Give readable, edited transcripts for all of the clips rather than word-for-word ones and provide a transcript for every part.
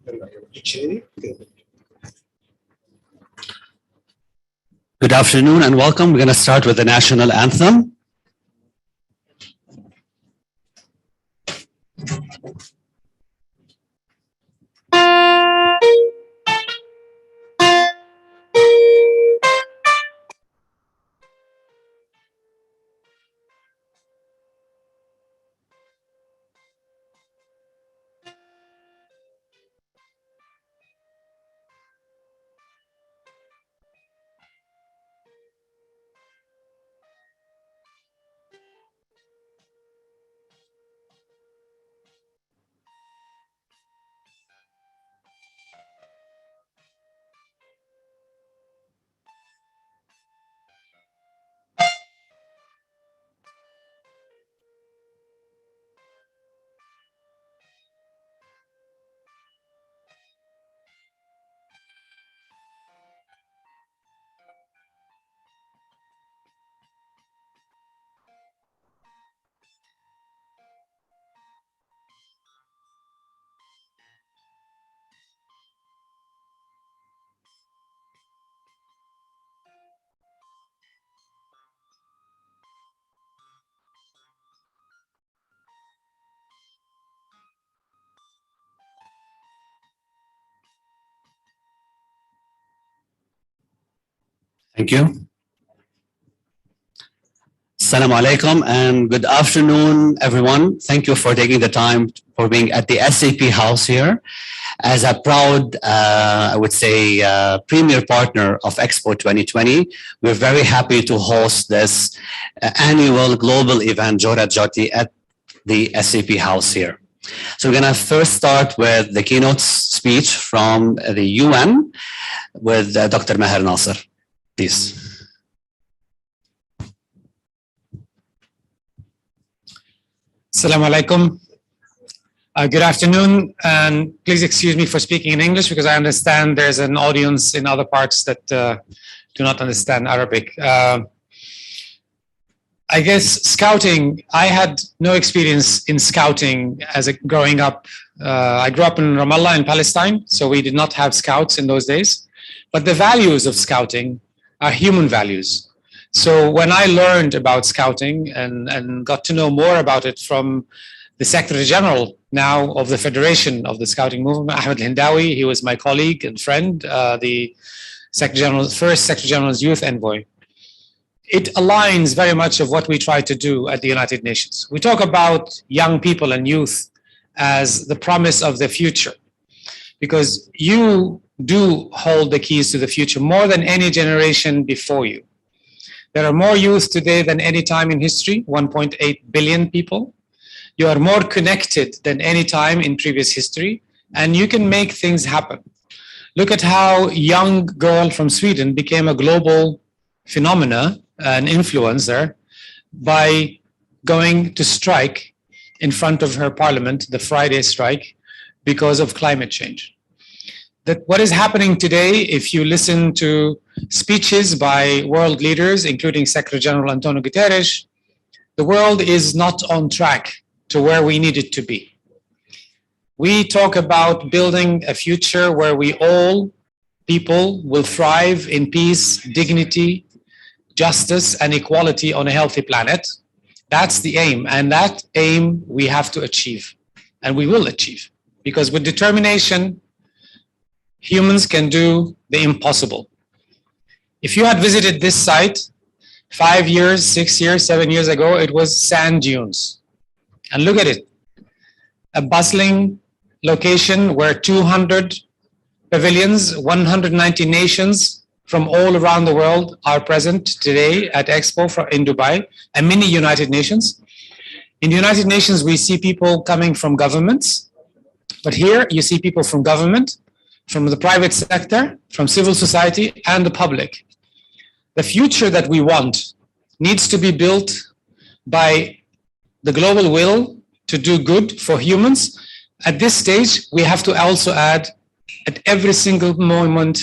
Good afternoon and welcome. We're going to start with the national anthem. Thank you. Assalamu alaikum and good afternoon, everyone. Thank you for taking the time for being at the SAP house here. As a proud, I would say, premier partner of Expo 2020, we're very happy to host this annual global event, JOTA-JOTI, at the SAP house here. So we're going to first start with the keynote speech from the UN with Dr. Maher Nasser. Please. Assalamu alaikum. Good afternoon, and please excuse me for speaking in English because I understand there's an audience in other parts that do not understand Arabic. I guess scouting, I had no experience in scouting growing up. I grew up in Ramallah in Palestine, so we did not have scouts in those days. But the values of scouting are human values. So when I learned about scouting and got to know more about it from the Secretary General now of the Federation of the Scouting Movement, Ahmed Hindawi, he was my colleague and friend, the first Secretary General's Youth Envoy. It aligns very much of what we try to do at the United Nations. We talk about young people and youth as the promise of the future, because you do hold the keys to the future more than any generation before you. There are more youth today than any time in history, 1.8 billion people. You are more connected than any time in previous history, and you can make things happen. Look at how a young girl from Sweden became a global phenomena, an influencer, by going to strike in front of her parliament, the Friday strike, because of climate change. That what is happening today, if you listen to speeches by world leaders, including Secretary General Antonio Guterres, the world is not on track to where we need it to be. We talk about building a future where we all people will thrive in peace, dignity, justice, and equality on a healthy planet. That's the aim, and that aim we have to achieve, and we will achieve, because with determination, humans can do the impossible. If you had visited this site 5 years, 6 years, 7 years ago, it was sand dunes. And look at it, a bustling location where 200 pavilions, 190 nations from all around the world are present today at Expo in Dubai, a mini United Nations. In the United Nations, we see people coming from governments, but here you see people from government, from the private sector, from civil society, and the public. The future that we want needs to be built by the global will to do good for humans. At this stage, we have to also add at every single moment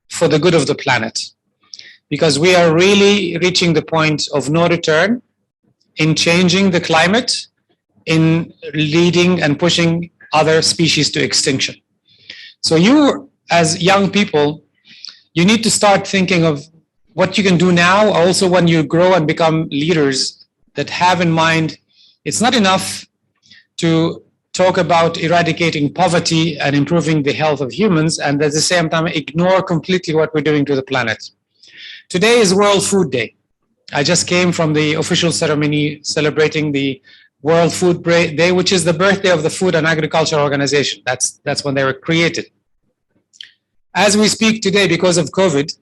for the good of the planet, because we are really reaching the point of no return in changing the climate, in leading and pushing other species to extinction. So you, as young people, you need to start thinking of what you can do now, also when you grow and become leaders, that have in mind it's not enough to talk about eradicating poverty and improving the health of humans, and at the same time ignore completely what we're doing to the planet. Today is World Food Day. I just came from the official ceremony celebrating the World Food Day, which is the birthday of the Food and Agriculture Organization. That's when they were created. As we speak today, because of COVID,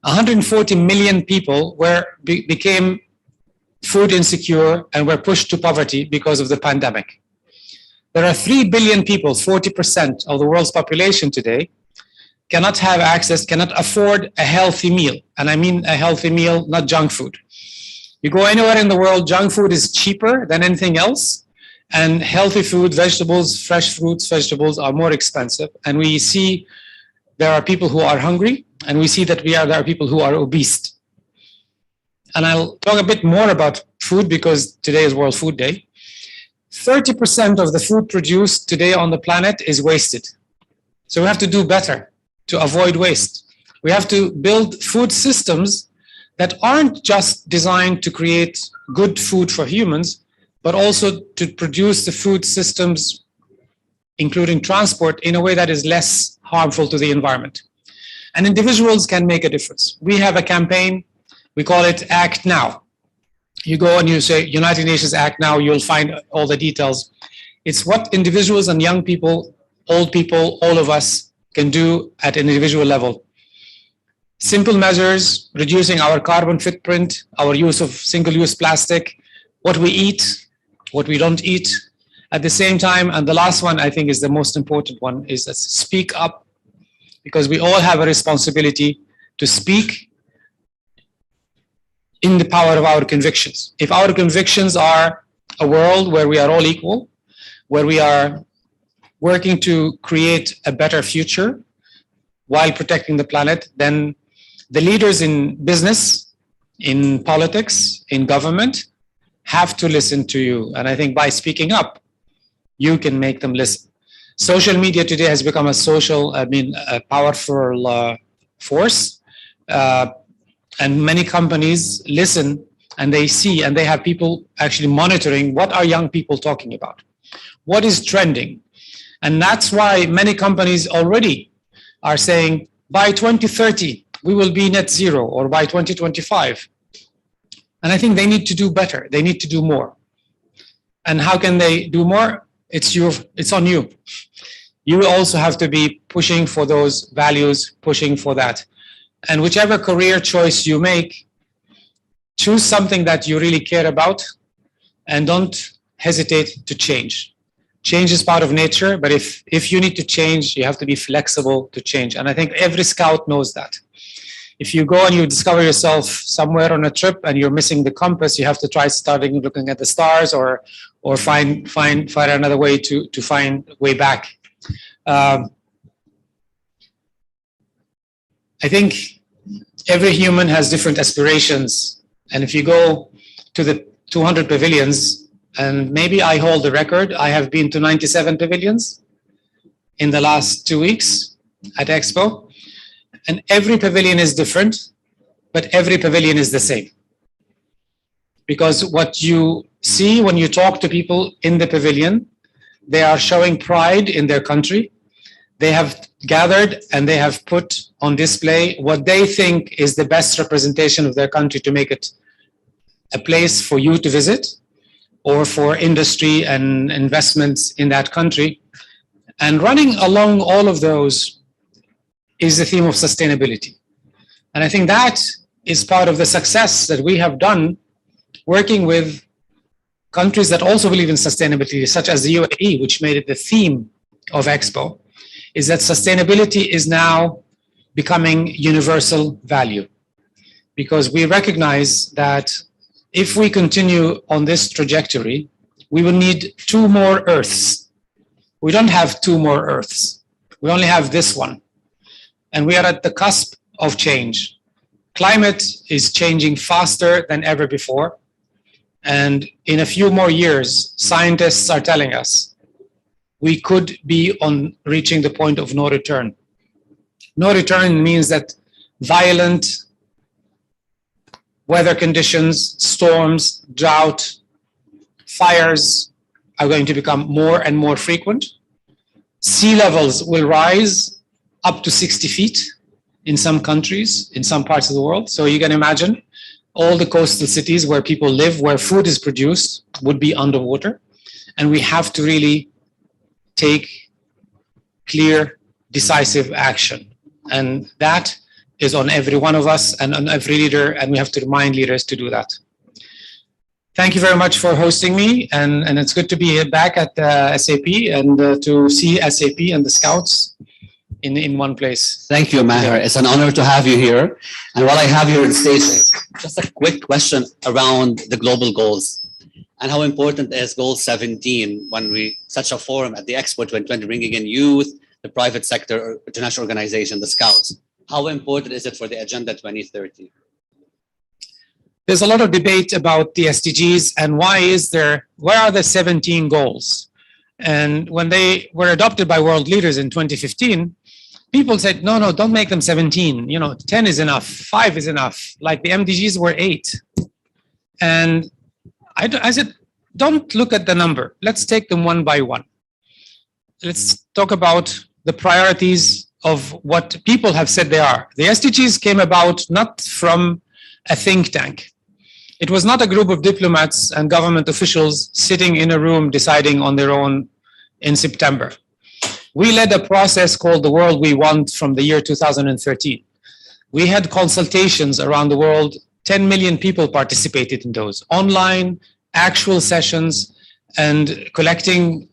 140 million people became food insecure and were pushed to poverty because of the pandemic. There are 3 billion people, 40% of the world's population today, cannot have access, cannot afford a healthy meal. And I mean a healthy meal, not junk food. You go anywhere in the world, junk food is cheaper than anything else. And healthy food, vegetables, fresh fruits, vegetables are more expensive. And we see there are people who are hungry, and we see that there are people who are obese. And I'll talk a bit more about food because today is World Food Day. 30% of the food produced today on the planet is wasted. So we have to do better to avoid waste. We have to build food systems that aren't just designed to create good food for humans, but also to produce the food systems, including transport, in a way that is less harmful to the environment. And individuals can make a difference. We have a campaign, we call it Act Now. You go and you say United Nations Act Now, you'll find all the details. It's what individuals and young people, old people, all of us can do at an individual level. Simple measures, reducing our carbon footprint, our use of single-use plastic, what we eat, what we don't eat. At the same time, and the last one I think is the most important one, is that speak up, because we all have a responsibility to speak in the power of our convictions. If our convictions are a world where we are all equal, where we are working to create a better future while protecting the planet, then the leaders in business, in politics, in government have to listen to you. And I think by speaking up, you can make them listen. Social media today has become a powerful force. And many companies listen and they see, and they have people actually monitoring what are young people talking about, what is trending. And that's why many companies already are saying by 2030, we will be net zero, or by 2025. And I think they need to do better. They need to do more. And how can they do more? It's on you. You also have to be pushing for those values, pushing for that. And whichever career choice you make, choose something that you really care about and don't hesitate to change. Change is part of nature, but if you need to change, you have to be flexible to change. And I think every scout knows that. If you go and you discover yourself somewhere on a trip and you're missing the compass, you have to try starting looking at the stars or find another way to find way back. I think every human has different aspirations. And if you go to the 200 pavilions, and maybe I hold the record, I have been to 97 pavilions in the last 2 weeks at Expo. And every pavilion is different, but every pavilion is the same. Because what you see when you talk to people in the pavilion, they are showing pride in their country. They have gathered and they have put on display what they think is the best representation of their country to make it a place for you to visit or for industry and investments in that country. And running along all of those is the theme of sustainability. And I think that is part of the success that we have done working with countries that also believe in sustainability, such as the UAE, which made it the theme of Expo, is that sustainability is now becoming universal value. Because we recognize that if we continue on this trajectory, we will need 2 more Earths. We don't have 2 more Earths. We only have this one. And we are at the cusp of change. Climate is changing faster than ever before. And in a few more years, scientists are telling us we could be on reaching the point of no return. No return means that violent weather conditions, storms, drought, fires are going to become more and more frequent. Sea levels will rise up to 60 feet in some countries, in some parts of the world. So you can imagine all the coastal cities where people live, where food is produced, would be underwater. And we have to really take clear, decisive action. And that is on every one of us and on every leader, and we have to remind leaders to do that. Thank you very much for hosting me, and it's good to be back at SAP and to see SAP and the Scouts in one place. Thank you, Maher. It's an honor to have you here. And while I have you on stage, just a quick question around the global goals and how important is Goal 17 when such a forum at the Expo 2020, bringing in youth, the private sector, international organization, the Scouts. How important is it for the Agenda 2030? There's a lot of debate about the SDGs and where are the 17 goals? And when they were adopted by world leaders in 2015, people said, no, don't make them 17. 10 is enough, 5 is enough. Like the MDGs were 8. And I said, don't look at the number. Let's take them one by one. Let's talk about the priorities of what people have said they are. The SDGs came about not from a think tank. It was not a group of diplomats and government officials sitting in a room deciding on their own in September. We led a process called The World We Want from the year 2013. We had consultations around the world. 10 million people participated in those, online, actual sessions, and collecting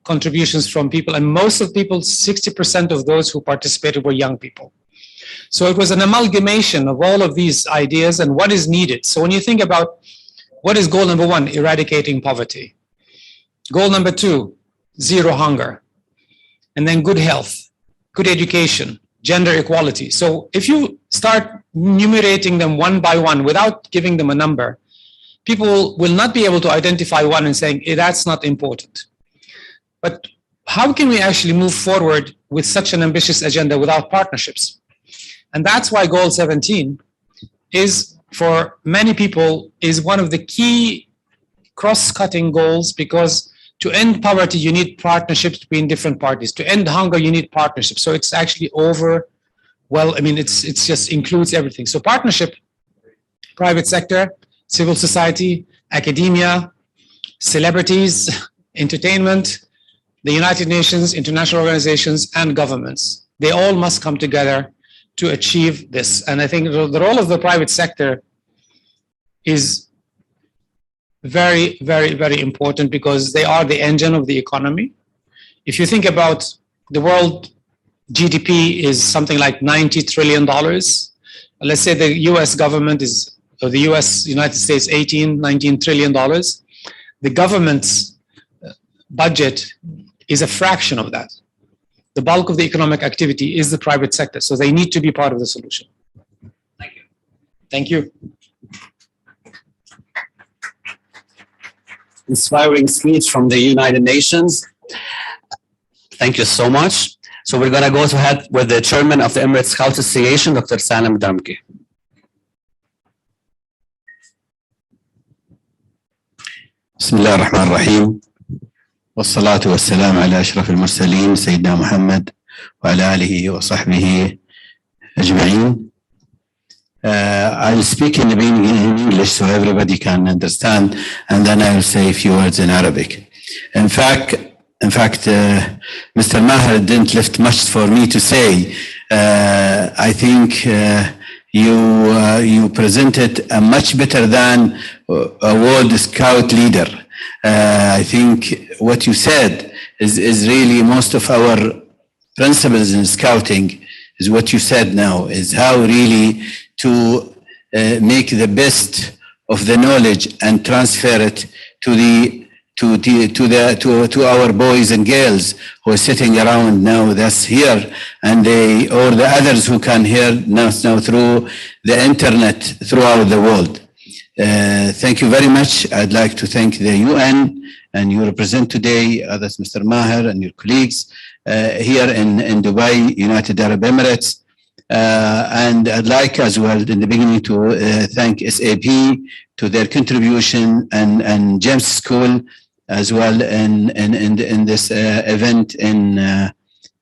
contributions from people. And most of people, 60% of those who participated were young people. So it was an amalgamation of all of these ideas and what is needed. So when you think about what is goal number 1, eradicating poverty. Goal number 2, zero hunger. And then good health, good education, gender equality. So if you start enumerating them one by one without giving them a number, people will not be able to identify one and saying, that's not important. But how can we actually move forward with such an ambitious agenda without partnerships? And that's why Goal 17 is, for many people, is one of the key cross-cutting goals, because to end poverty, you need partnerships between different parties. To end hunger, you need partnerships. So it's actually it's just includes everything. So partnership, private sector, civil society, academia, celebrities, entertainment, the United Nations, international organizations, and governments. They all must come together to achieve this. And I think the role of the private sector is very, very, very important, because they are the engine of the economy. If you think about the world GDP is something like $90 trillion. Let's say the US government or the United States, $19 trillion. The government's budget is a fraction of that. The bulk of the economic activity is the private sector. So they need to be part of the solution. Thank you. Thank you. Inspiring speech from the United Nations. Thank you so much. So we're going to go ahead with the chairman of the Emirates Scout Association, Dr. Salim Damki. بسم الله الرحمن الرحيم والصلاة والسلام على أشرف المرسلين سيدنا محمد وعلى آله وصحبه أجمعين. I'll speak in English so everybody can understand, and then I'll say a few words in Arabic. In fact, Mr. Maher didn't left much for me to say. I think you presented a much better than a World Scout leader. I think what you said is really most of our principles in scouting is what you said now, is how really to make the best of the knowledge and transfer it to our boys and girls who are sitting around now that's here, and or the others who can hear now through the internet throughout the world. Thank you very much. I'd like to thank the UN and you represent today, others, Mr. Maher and your colleagues here in Dubai, United Arab Emirates. And I'd like as well in the beginning to thank SAP to their contribution and James School as well in this event in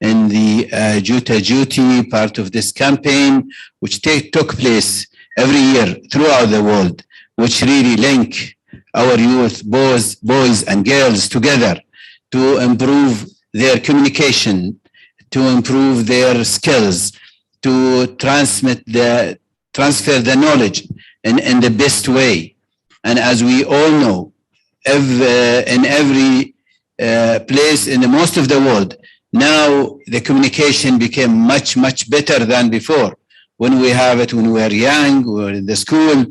the JOTA-JOTI part of this campaign, which took place every year throughout the world, which really link our youth, boys and girls together to improve their communication, to improve their skills, to transfer the knowledge in the best way. And as we all know, in every place in the most of the world, now the communication became much, much better than before. When we have it, when we were young, we were in the school.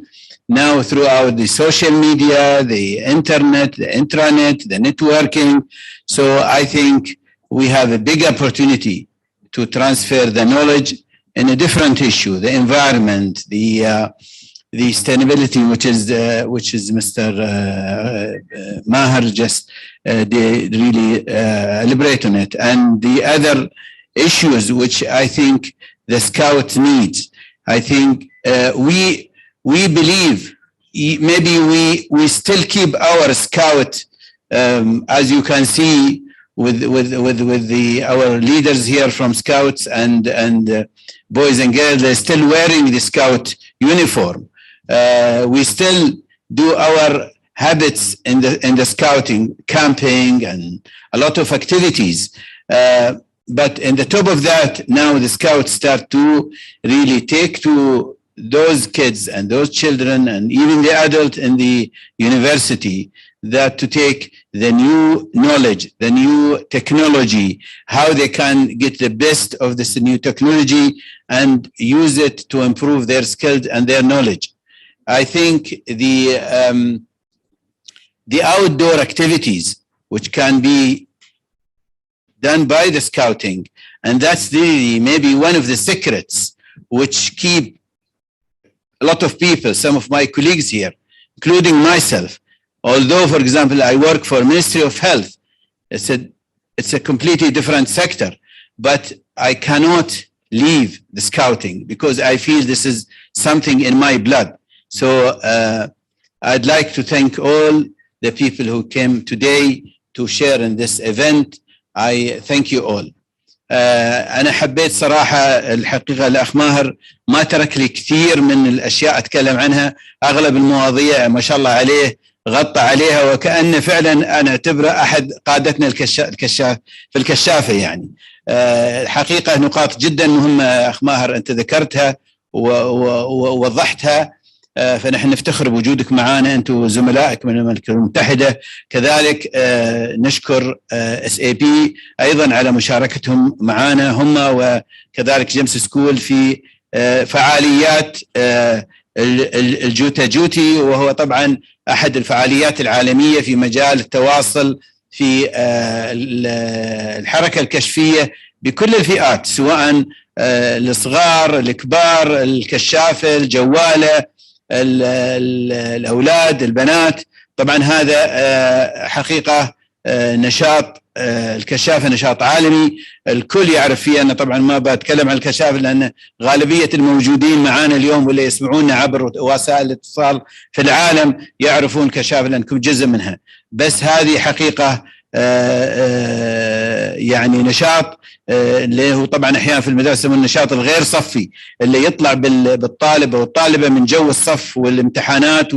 Now throughout the social media, the internet, the intranet, the networking. So I think we have a big opportunity to transfer the knowledge in a different issue, the environment, the sustainability, which is Mr. Maher just really elaborate on it, and the other issues which I think the Scout needs. I think we believe maybe we still keep our Scout, as you can see with our leaders here from Scouts and boys and girls, they're still wearing the Scout uniform. We still do our habits in the Scouting, camping and a lot of activities. But in the top of that, now the Scouts start to really take to those kids and those children and even the adult in the university that to take the new knowledge, the new technology, how they can get the best of this new technology and use it to improve their skills and their knowledge. I think the outdoor activities, which can be done by the Scouting, and that's maybe one of the secrets which keep a lot of people, some of my colleagues here, including myself, although, for example, I work for Ministry of Health, it's a completely different sector, but I cannot leave the Scouting because I feel this is something in my blood. So I'd like to thank all the people who came today to share in this event. I thank you all. أنا حبيت صراحة الحقيقة الأخ ماهر ما ترك لي كثير من الأشياء أتكلم عنها. أغلب المواضيع ما شاء الله عليه غطى عليها وكأنه فعلا أنا أعتبره أحد قادتنا الكشاف في الكشافة يعني. الحقيقة نقاط جدا مهمة أخ ماهر أنت ذكرتها ووضحتها. فنحن نفتخر بوجودك معنا أنت وزملائك من المملكة المتحدة. كذلك نشكر SAP أيضا على مشاركتهم معنا هم وكذلك جيمس سكول في فعاليات الجوتا-جوتي، وهو طبعا أحد الفعاليات العالمية في مجال التواصل في الحركة الكشفية بكل الفئات، سواء الصغار، الكبار، الكشافة، الجوالة، الأولاد، البنات. طبعا هذا حقيقة نشاط الكشافة نشاط عالمي الكل يعرف فيه. أنا طبعا ما بتكلم عن الكشافة لأن غالبية الموجودين معنا اليوم واللي يسمعونا عبر وسائل الاتصال في العالم يعرفون الكشافة لأنكم جزء منها. بس هذه حقيقة يعني نشاط اللي هو طبعا احيانا في المدارس من النشاط الغير صفي اللي يطلع بالطالب والطالبه من جو الصف والامتحانات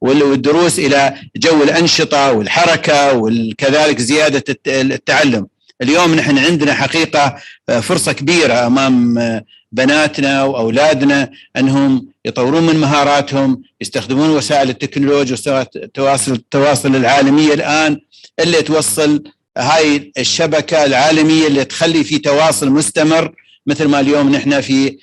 والدروس الى جو الانشطه والحركه وكذلك زياده التعلم. اليوم نحن عندنا حقيقه فرصه كبيره امام بناتنا واولادنا انهم يطورون من مهاراتهم، يستخدمون وسائل التكنولوجيا وسائل التواصل العالميه الان اللي توصل هاي الشبكة العالمية اللي تخلي في تواصل مستمر، مثل ما اليوم نحن في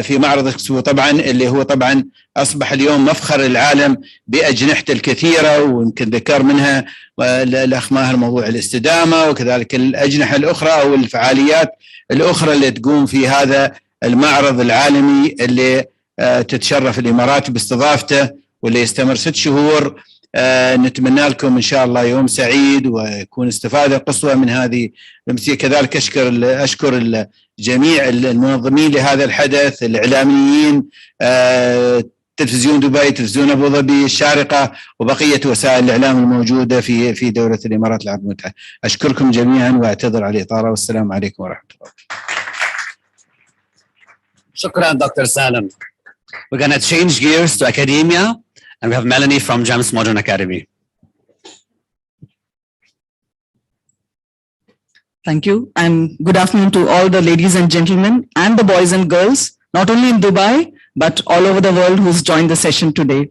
معرض اكسبو طبعا اللي هو طبعا أصبح اليوم مفخر العالم بأجنحته الكثيرة، ويمكن ذكر منها الأخ ماهر موضوع الاستدامة وكذلك الأجنحة الأخرى أو الفعاليات الأخرى اللي تقوم في هذا المعرض العالمي اللي تتشرف الإمارات باستضافته واللي يستمر 6 شهور. نتمنى لكم إن شاء الله يوم سعيد ويكون استفادة قصوى من هذه الأمسية. كذلك أشكر جميع المنظمين لهذا الحدث، الإعلاميين، تلفزيون دبي، تلفزيون أبو ظبي، الشارقة، وبقية وسائل الإعلام الموجودة في دولة الإمارات العربية المتحدة. أشكركم جميعا وأعتذر على الإطالة، والسلام عليكم ورحمة الله. شكرا Dr. Salim. We're going to change gears to academia, and we have Melanie from GEMS Modern Academy. Thank you, and good afternoon to all the ladies and gentlemen and the boys and girls, not only in Dubai, but all over the world who's joined the session today.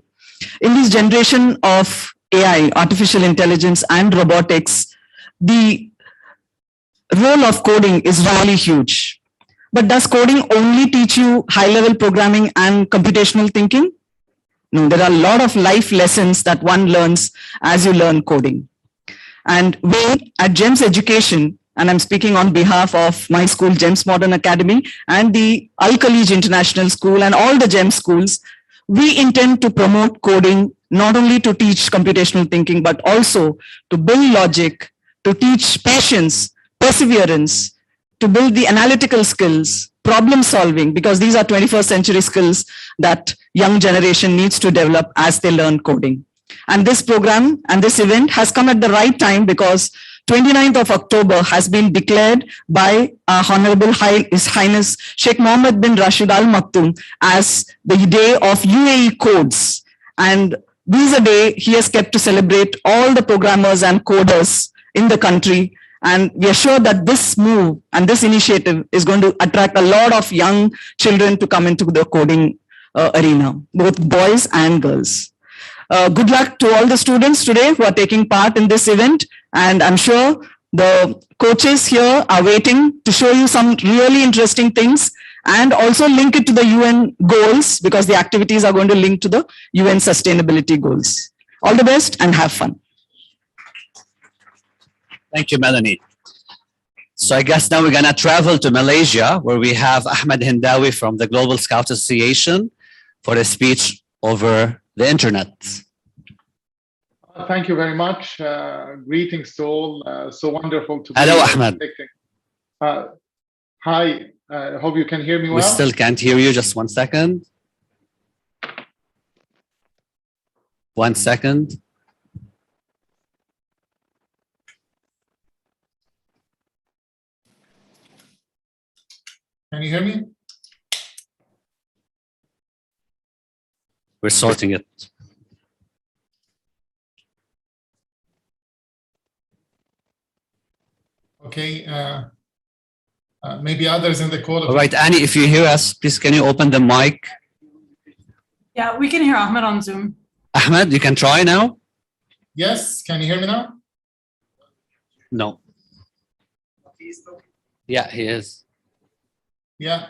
In this generation of AI, artificial intelligence and robotics, the role of coding is really huge. But does coding only teach you high-level programming and computational thinking? No, there are a lot of life lessons that one learns as you learn coding. And we at GEMS Education, and I'm speaking on behalf of my school, GEMS Modern Academy, and the Al Khalij International School and all the GEMS schools, we intend to promote coding not only to teach computational thinking, but also to build logic, to teach patience, perseverance, to build the analytical skills, problem solving, because these are 21st century skills that young generation needs to develop as they learn coding. And this program and this event has come at the right time because 29th of October has been declared by our Honorable His Highness Sheikh Mohammed bin Rashid Al Maktoum as the day of UAE codes. And this is a day he has kept to celebrate all the programmers and coders in the country. And we are sure that this move and this initiative is going to attract a lot of young children to come into the coding arena, both boys and girls. Good luck to all the students today who are taking part in this event. And I'm sure the coaches here are waiting to show you some really interesting things and also link it to the UN goals, because the activities are going to link to the UN sustainability goals. All the best and have fun. Thank you, Melanie. So I guess now we're going to travel to Malaysia, where we have Ahmed Hindawi from the Global Scout Association for a speech over the internet. Thank you very much. Greetings to all. So wonderful to be Hello, Ahmed. Hi. Hope you can hear me well. We still can't hear you. Just 1 second. 1 second. Can you hear me? We're sorting it. Okay. Maybe others in the call. All right, Annie, if you hear us, please can you open the mic? Yeah, we can hear Ahmed on Zoom. Ahmed, you can try now? Yes, can you hear me now? No. Yeah, he is. Yeah.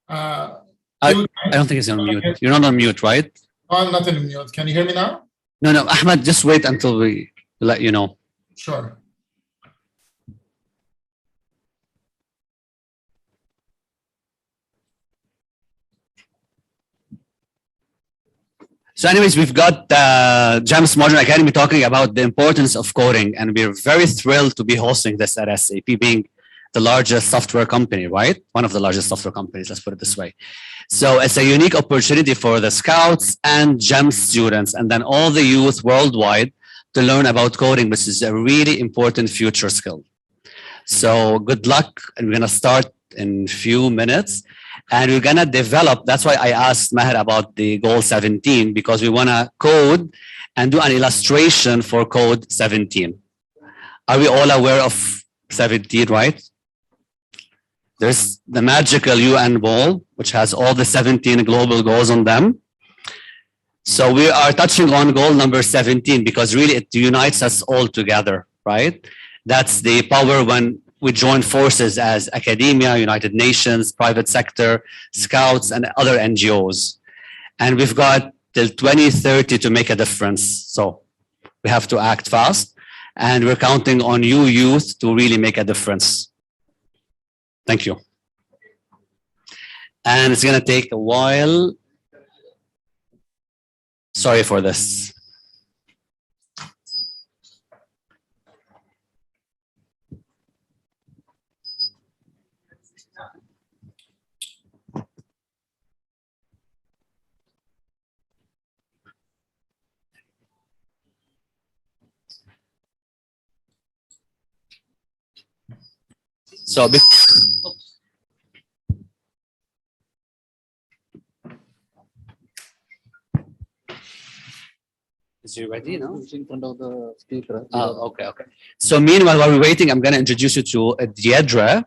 I don't think he's on mute. You're not on mute, right? No, I'm not on mute. Can you hear me now? No, Ahmed, just wait until we let you know. Sure. So anyways, we've got GEMS Modern Academy talking about the importance of coding, and we're very thrilled to be hosting this at SAP, being the largest software company, right? One of the largest software companies, let's put it this way. So it's a unique opportunity for the scouts and GEMS students, and then all the youth worldwide to learn about coding, which is a really important future skill. So good luck, and we're gonna start in a few minutes. And we're gonna develop, that's why I asked Maher about the goal 17, because we wanna code and do an illustration for code 17. Are we all aware of 17, right? There's the magical UN ball, which has all the 17 global goals on them. So we are touching on goal number 17 because really it unites us all together, right? That's the power when we join forces as academia, United Nations, private sector, scouts, and other NGOs. And we've got till 2030 to make a difference. So we have to act fast. And we're counting on you youth to really make a difference. Thank you. And it's gonna take a while. Sorry for this. So, is he ready now? In front of the speaker. Oh, okay. So meanwhile, while we're waiting, I'm going to introduce you to Deidre,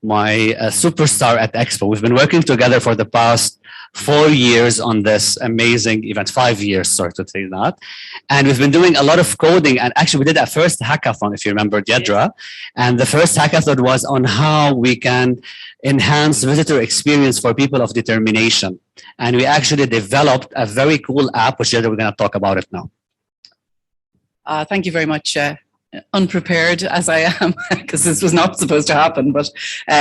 my superstar at Expo. We've been working together for the past 4 years on this amazing event, 5 years, sorry to say that. And we've been doing a lot of coding. And actually, we did that first hackathon, if you remember, Deidre. And the first hackathon was on how we can enhance visitor experience for people of determination. And we actually developed a very cool app, which Deidre, we're going to talk about it now. Thank you very much. Unprepared as I am, because this was not supposed to happen, but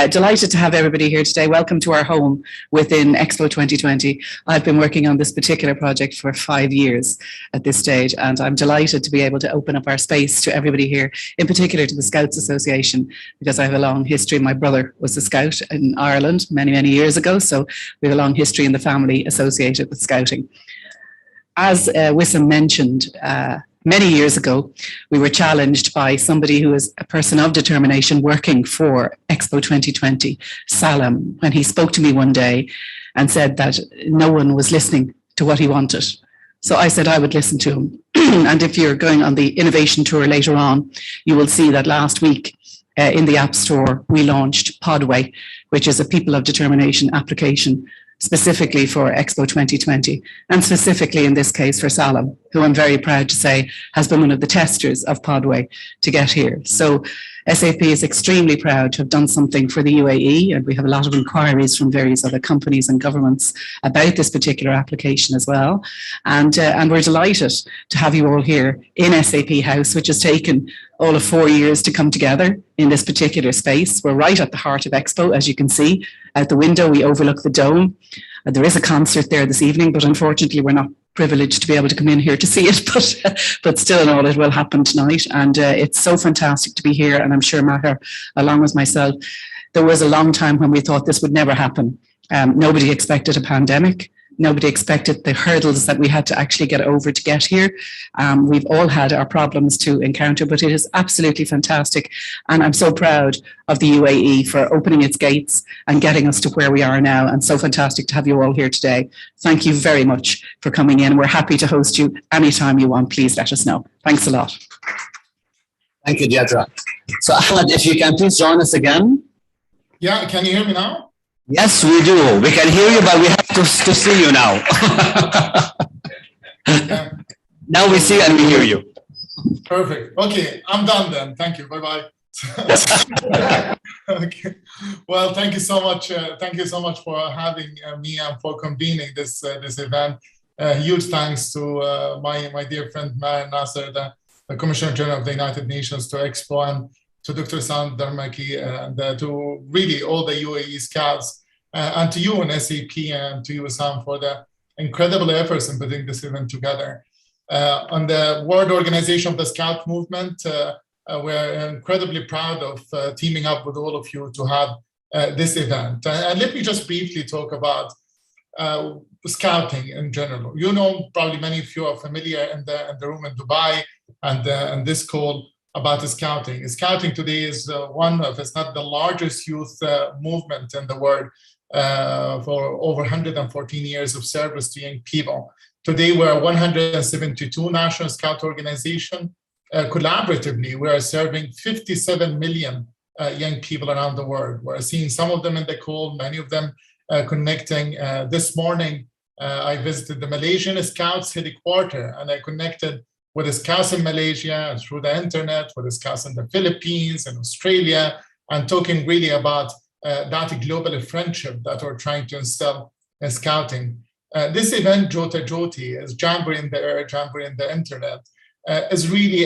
delighted to have everybody here today. Welcome to our home within Expo 2020. I've been working on this particular project for 5 years at this stage, and I'm delighted to be able to open up our space to everybody here, in particular to the Scouts Association, because I have a long history. My brother was a Scout in Ireland many, many years ago, so we have a long history in the family associated with Scouting. As Wissam mentioned, many years ago, we were challenged by somebody who is a person of determination working for Expo 2020, Salam, when he spoke to me one day and said that no one was listening to what he wanted. So I said I would listen to him. And if you're going on the innovation tour later on, you will see that last week in the App Store, we launched Podway, which is a People of Determination application specifically for Expo 2020, and specifically in this case for Salam, who I'm very proud to say has been one of the testers of Podway to get here. So SAP is extremely proud to have done something for the UAE, and we have a lot of inquiries from various other companies and governments about this particular application as well. And we're delighted to have you all here in SAP House, which has taken all of 4 years to come together in this particular space. We're right at the heart of Expo, as you can see. Out the window, we overlook the dome. There is a concert there this evening, but unfortunately, we're not privileged to be able to come in here to see it, but still in all, it will happen tonight. And it's so fantastic to be here. And I'm sure Maher, along with myself, there was a long time when we thought this would never happen. Nobody expected a pandemic. Nobody expected the hurdles that we had to actually get over to get here. We've all had our problems to encounter, but it is absolutely fantastic. And I'm so proud of the UAE for opening its gates and getting us to where we are now. And so fantastic to have you all here today. Thank you very much for coming in. We're happy to host you anytime you want. Please let us know. Thanks a lot. Thank you, Deidre. So Ahmed, if you can please join us again. Yeah, can you hear me now? Yes, we do. We can hear you, but we have to see you now. Now we see and we hear you. Perfect. Okay, I'm done then. Thank you. Bye-bye. Okay. Well, thank you so much. Thank you so much for having me and for convening this event. Huge thanks to my dear friend Maher Nasser, the Commissioner General of the United Nations, to Expo, and to Dr. Sam Darmaki, and to really all the UAE Scouts, and to you and SAP, and to you, Sam, for the incredible efforts in putting this event together. On the World Organization of the Scout Movement, we're incredibly proud of teaming up with all of you to have this event. And let me just briefly talk about Scouting in general. You know, probably many of you are familiar in the room in Dubai and this call about Scouting. Scouting today is one of, if not the largest youth movement in the world, for over 114 years of service to young people. Today, we're 172 national Scout organization. Collaboratively, we are serving 57 million young people around the world. We're seeing some of them in the call, many of them connecting. This morning, I visited the Malaysian Scouts headquarters, and I connected with the Scouts in Malaysia and through the internet, with the Scouts in the Philippines and Australia, and talking really about that global friendship that we're trying to instill in Scouting. This event, JOTA-JOTI, is Jamboree in the Air, Jamboree in the Internet, is really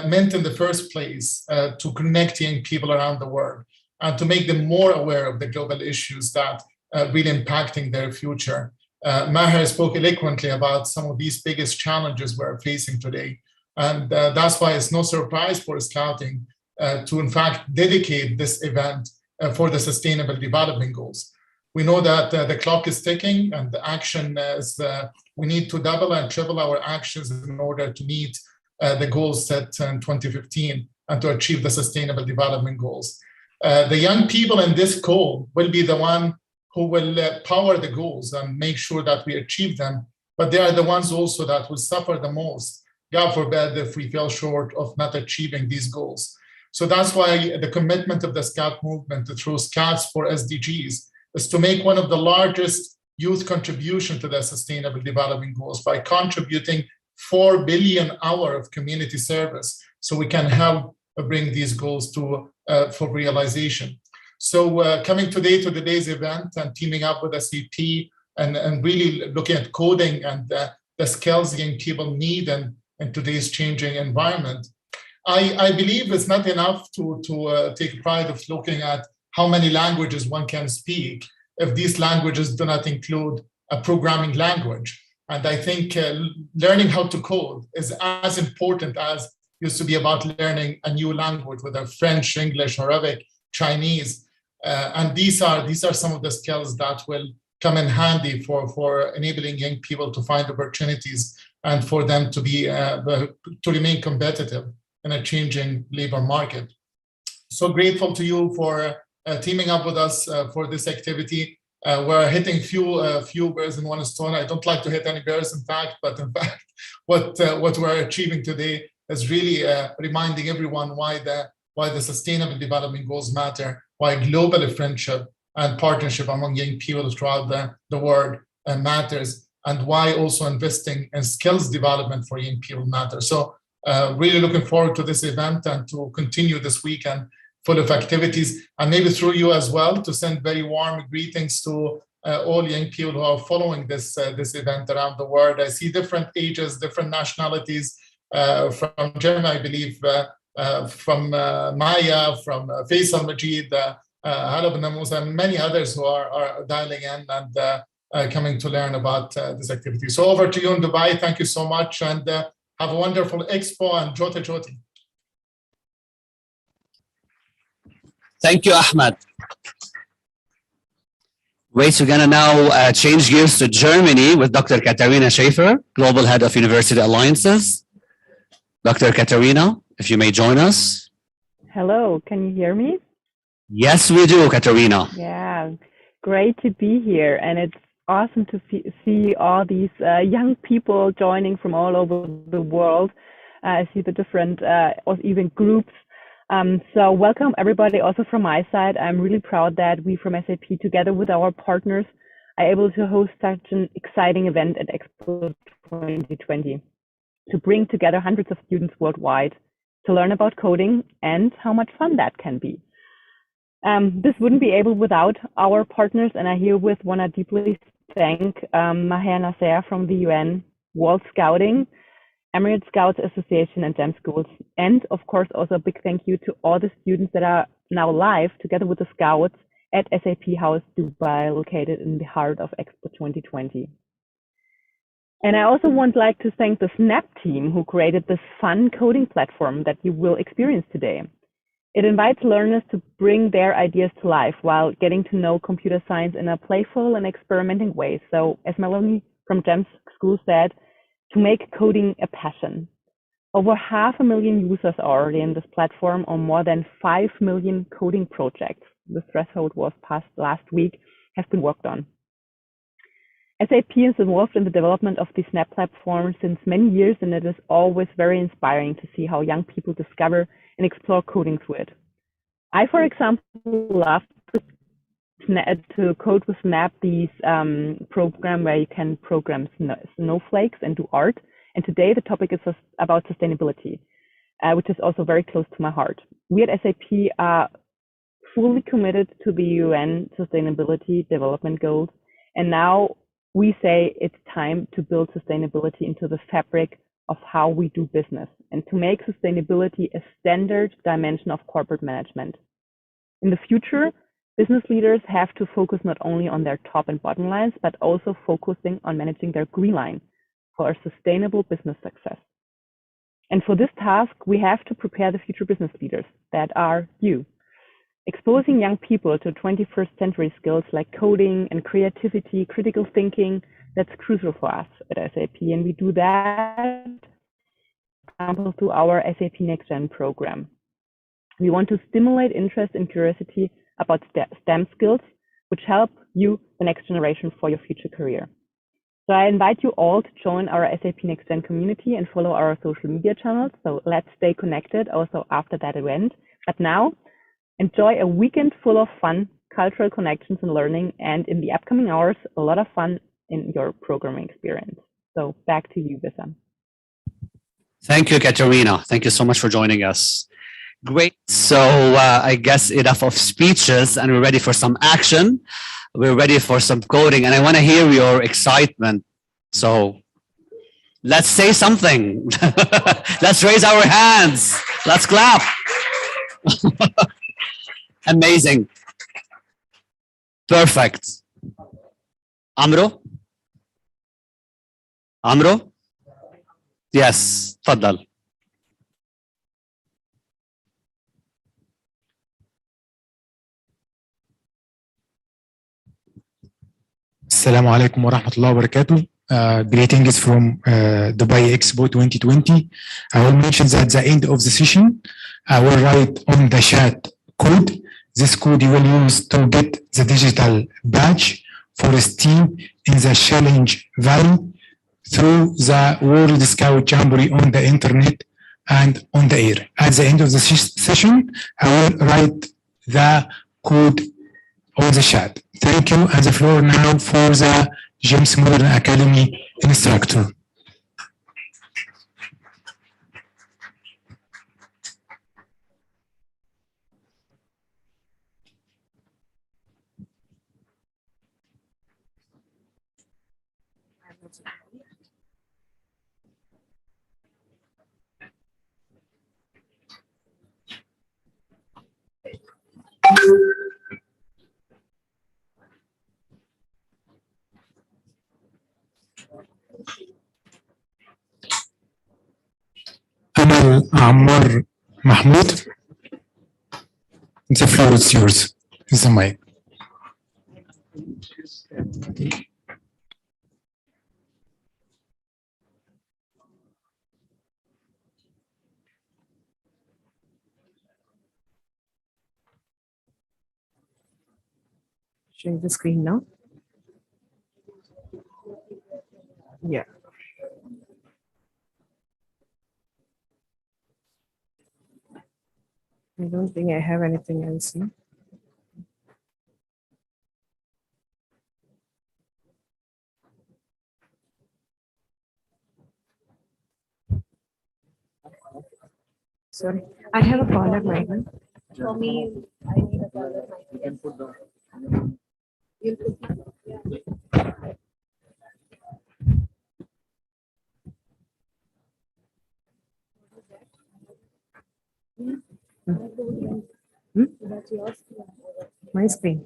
meant in the first place to connect young people around the world and to make them more aware of the global issues that really impacting their future. Maher spoke eloquently about some of these biggest challenges we're facing today. And that's why it's no surprise for Scouting to, in fact, dedicate this event for the Sustainable Development Goals. We know that the clock is ticking, and the action is, we need to double and triple our actions in order to meet the goals set in 2015 and to achieve the Sustainable Development Goals. The young people in this call will be the one who will power the goals and make sure that we achieve them, but they are the ones also that will suffer the most, God forbid, if we fell short of not achieving these goals. So that's why the commitment of the Scout movement through Scouts for SDGs is to make one of the largest youth contribution to the Sustainable Development Goals by contributing 4 billion hours of community service, so we can help bring these goals to for realization. So coming today to today's event and teaming up with SAP and really looking at coding and the skills young people need in today's changing environment, I believe it's not enough to take pride of looking at how many languages one can speak if these languages do not include a programming language. And I think learning how to code is as important as used to be about learning a new language, whether French, English, Arabic, Chinese. And these are some of the skills that will come in handy for enabling young people to find opportunities and for them to be to remain competitive in a changing labor market. So grateful to you for teaming up with us for this activity. We're hitting few birds in one stone. I don't like to hit any birds, in fact, but in fact, what we're achieving today is really reminding everyone why the Sustainable Development Goals matter, why global friendship and partnership among young people throughout the world matters, and why also investing in skills development for young people matters. So really looking forward to this event and to continue this weekend full of activities, and maybe through you as well to send very warm greetings to all young people who are following this event around the world. I see different ages, different nationalities, from Jim, I believe, from Maya, from Faisal Majid, Halab Namus, and many others who are dialing in and coming to learn about this activity. So over to you in Dubai. Thank you so much, and have a wonderful Expo and JOTA-JOTI. Thank you, Ahmed. Great, we're going to now change gears to Germany with Dr. Katharina Schaefer, Global Head of University Alliances. Dr. Katharina, if you may join us. Hello, can you hear me? Yes, we do, Katharina. Yeah, great to be here. And it's awesome to see all these young people joining from all over the world. I see the different or even groups. So welcome everybody also from my side. I'm really proud that we from SAP together with our partners are able to host such an exciting event at Expo 2020 to bring together hundreds of students worldwide to learn about coding and how much fun that can be. This wouldn't be able without our partners, and I herewith want to deeply thank Maher Nasser from the UN, World Scouting, Emirates Scouts Association, and GEM Schools. And of course, also a big thank you to all the students that are now live together with the Scouts at SAP House Dubai, located in the heart of Expo 2020. And I also would like to thank the SNAP team who created this fun coding platform that you will experience today. It invites learners to bring their ideas to life while getting to know computer science in a playful and experimenting way. So as Melanie from GEM School said, to make coding a passion. Over 500,000 users are already in this platform, or more than 5 million coding projects. The threshold was passed last week, have been worked on. SAP is involved in the development of the SNAP platform since many years, and it is always very inspiring to see how young people discover and explore coding through it. I, for example, love to code with Snap, these program where you can program snowflakes and do art. And today the topic is about sustainability, which is also very close to my heart. We at SAP are fully committed to the UN Sustainability Development Goals, and now we say it's time to build sustainability into the fabric of how we do business and to make sustainability a standard dimension of corporate management. In the future, Business leaders have to focus not only on their top and bottom lines, but also focusing on managing their green line for a sustainable business success. And for this task, we have to prepare the future business leaders, that are you. Exposing young people to 21st century skills like coding and creativity, critical thinking, that's crucial for us at SAP. And we do that, for example, through our SAP Next Gen Program. We want to stimulate interest and curiosity about STEM skills, which help you, the next generation, for your future career. So I invite you all to join our SAP Next Gen community and follow our social media channels. So let's stay connected also after that event. But now, enjoy a weekend full of fun, cultural connections and learning, and in the upcoming hours, a lot of fun in your programming experience. So back to you, Wissam. Thank you, Katerina. Thank you so much for joining us. Great. So I guess enough of speeches, and we're ready for some action. We're ready for some coding, and I want to hear your excitement. So let's say something. Let's raise our hands. Let's clap. Amazing. Perfect. Amro? Amro? Yes, تفضل. Assalamu alaikum wa rahmatullahi wa barakatuh. Greetings from Dubai Expo 2020. I will mention that at the end of the session, I will write on the chat code. This code you will use to get the digital badge for STEAM in the Challenge Valley through the World Scout Jamboree on the internet and on the air. At the end of the session, I will write the code on the chat. Thank you, and the floor now for the James Modern Academy instructor. Amal Ammar Mahmoud, the floor is yours. Is the mic. Share the screen now. Yeah. I don't think I have anything else. No? Sorry, I have a call at my hand. For me, I need a call at my hand. You can put down. You'll put down. Yeah. That's yours. My screen.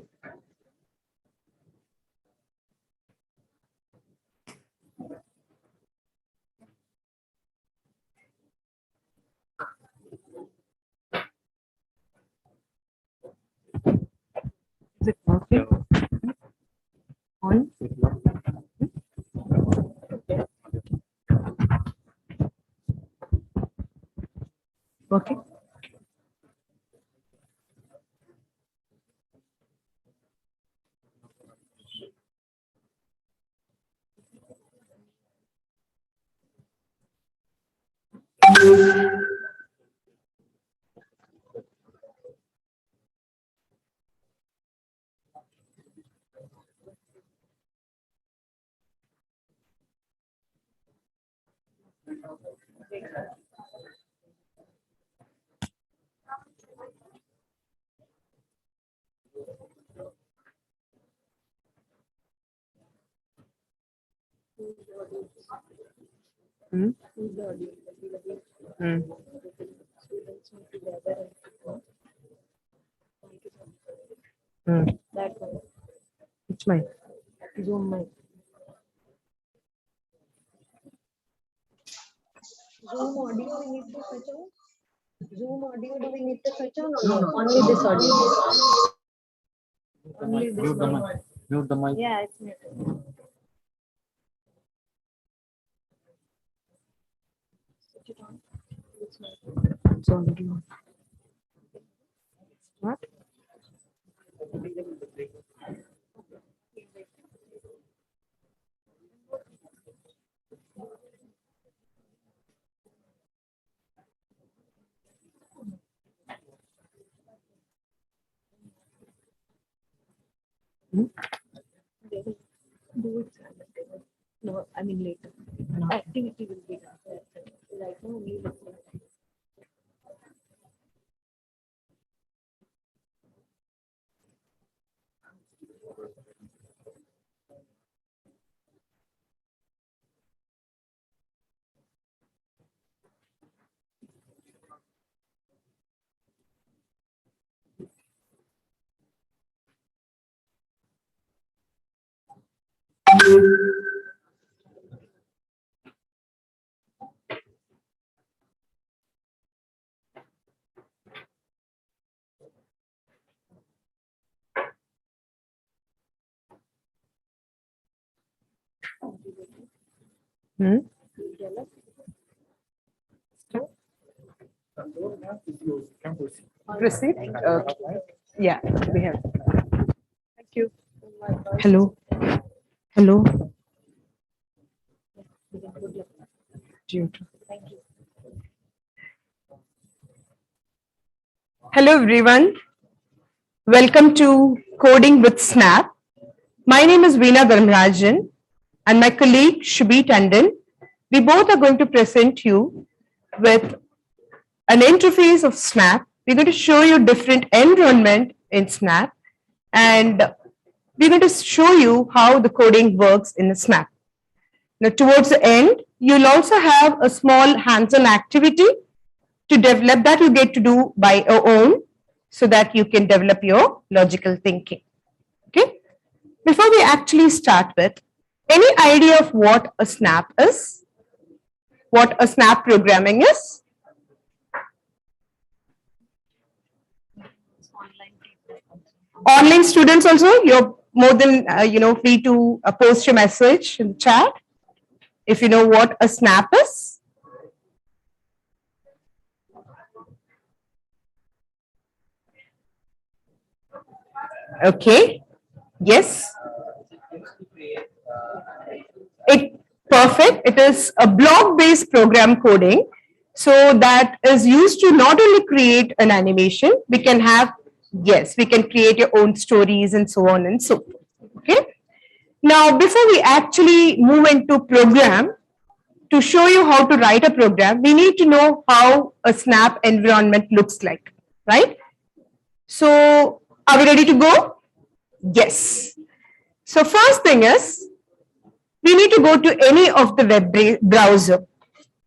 Is it working? On? Okay. Hmm? Hmm. That one. Which mic? Zoom mic. Zoom audio we need to switch on? Zoom audio do we need to switch on or no? Only this audio? Only this Mute the mic. Mute the mic. Yeah, it's muted. Switch it on. It's muted. It's already on. What? Do it. No, I mean later. Activity will be done. Right now, only listening. Proceed. Okay. Yeah, we have. Thank you. Hello. Hello. Thank you. Hello, everyone. Welcome to Coding with Snap. My name is Veena Dharmarajan and my colleague Shubhi Tandon. We both are going to present you with an interface of Snap. We're going to show you different environment in Snap and we're going to show you how the coding works in Snap. Now, towards the end, you'll also have a small hands-on activity to develop that you get to do by your own so that you can develop your logical thinking. Okay. Before we actually start with, any idea of what a Snap is? What a Snap programming is? Online students also, you're more than free to post your message in the chat if you know what a Snap is. Okay. Yes. Perfect. It is a block-based program coding. So that is used to not only create an animation, we can have, yes, we can create your own stories and so on and so forth. Okay. Now, before we actually move into program, to show you how to write a program, we need to know how a Snap environment looks like, right? So, are we ready to go? Yes. So, first thing is, we need to go to any of the web browser.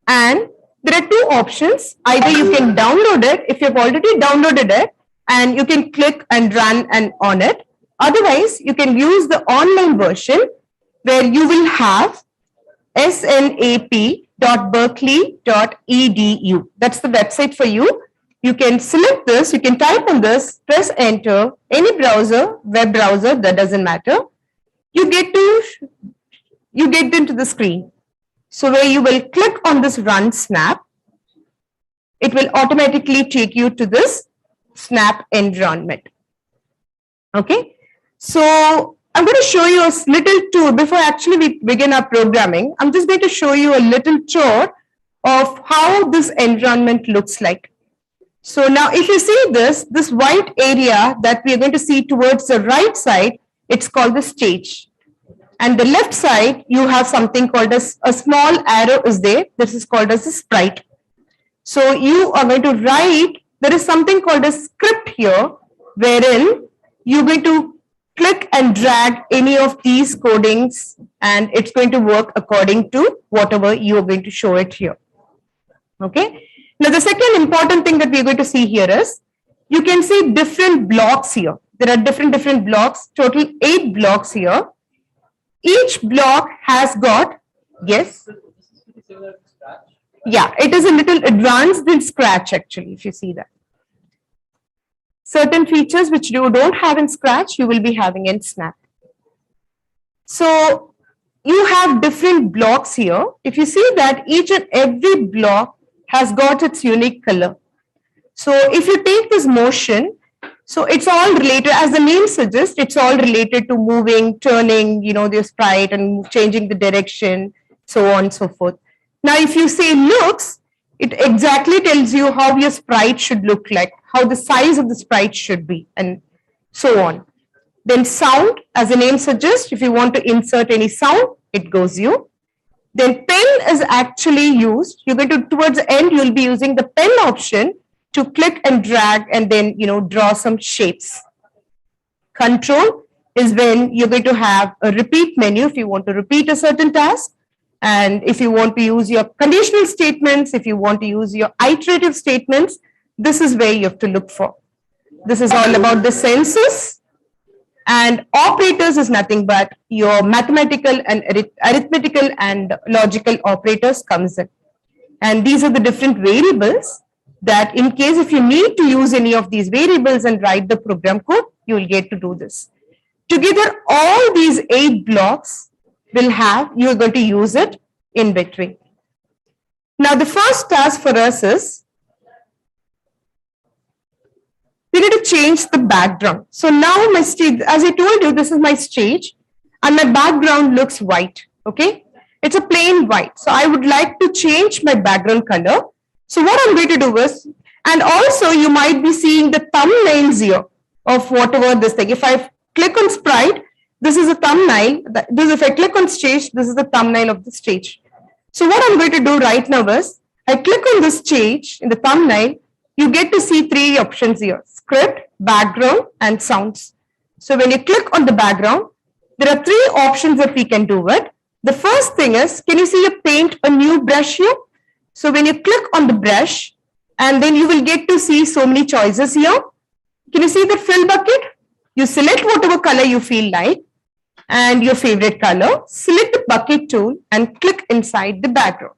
And there are two options. Either you can download it if you've already downloaded it and you can click and run and on it. Otherwise, you can use the online version where you will have snap.berkeley.edu. That's the website for you. You can select this, you can type on this, press enter, any browser, web browser, that doesn't matter. You get into the screen. So where you will click on this run Snap, it will automatically take you to this Snap environment. Okay. So I'm going to show you a little tour before actually we begin our programming. I'm just going to show you a little tour of how this environment looks like. So now if you see this white area that we are going to see towards the right side, it's called the stage. And the left side, you have something called as a small arrow is there. This is called as a sprite. So you are going to write, there is something called a script here, wherein you're going to click and drag any of these codings and it's going to work according to whatever you are going to show it here. Okay. Now the second important thing that we're going to see here is, you can see different blocks here. There are different blocks, total 8 blocks here. Each block has got, yes? Yeah, it is a little advanced than Scratch actually, if you see that. Certain features which you don't have in Scratch, you will be having in Snap. So you have different blocks here. If you see that each and every block has got its unique color. So if you take this motion, so it's all related, as the name suggests, it's all related to moving, turning, the sprite and changing the direction, so on and so forth. Now, if you say looks, it exactly tells you how your sprite should look like, how the size of the sprite should be, and so on. Then sound, as the name suggests, if you want to insert any sound, it goes you. Then pen is actually used. You're going to, towards the end, you'll be using the pen option to click and drag and then, draw some shapes. Control is when you're going to have a repeat menu if you want to repeat a certain task. And if you want to use your conditional statements, if you want to use your iterative statements, this is where you have to look for. This is all about the senses. And operators is nothing but your mathematical and arithmetical and logical operators comes in. And these are the different variables that in case if you need to use any of these variables and write the program code, you will get to do this. Together, all these 8 blocks will have, you're going to use it in between. Now, the first task for us is, we need to change the background. So now my stage, as I told you, this is my stage and my background looks white, okay? It's a plain white. So I would like to change my background color. So what I'm going to do is, and also you might be seeing the thumbnails here of whatever this thing. If I click on sprite, this is a thumbnail. If I click on stage, this is the thumbnail of the stage. So what I'm going to do right now is, I click on this stage in the thumbnail, you get to see 3 options here, script, background, and sounds. So when you click on the background, there are 3 options that we can do it. The first thing is, can you see you paint a new brush here? So when you click on the brush, and then you will get to see so many choices here. Can you see the fill bucket? You select whatever color you feel like and your favorite color, select the bucket tool and click inside the background.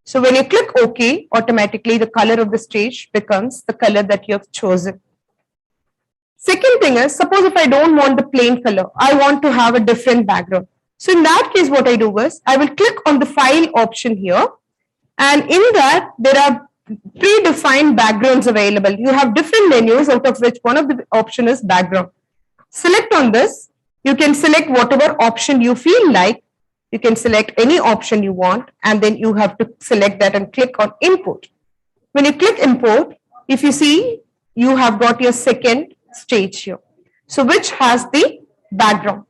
So when you click OK, automatically the color of the stage becomes the color that you have chosen. Second thing is, suppose if I don't want the plain color, I want to have a different background. So in that case, what I do is, I will click on the file option here. And in that, there are predefined backgrounds available. You have different menus, out of which one of the option is background. Select on this. You can select whatever option you feel like. You can select any option you want, and then you have to select that and click on import. When you click import, if you see, you have got your second stage here. So which has the background.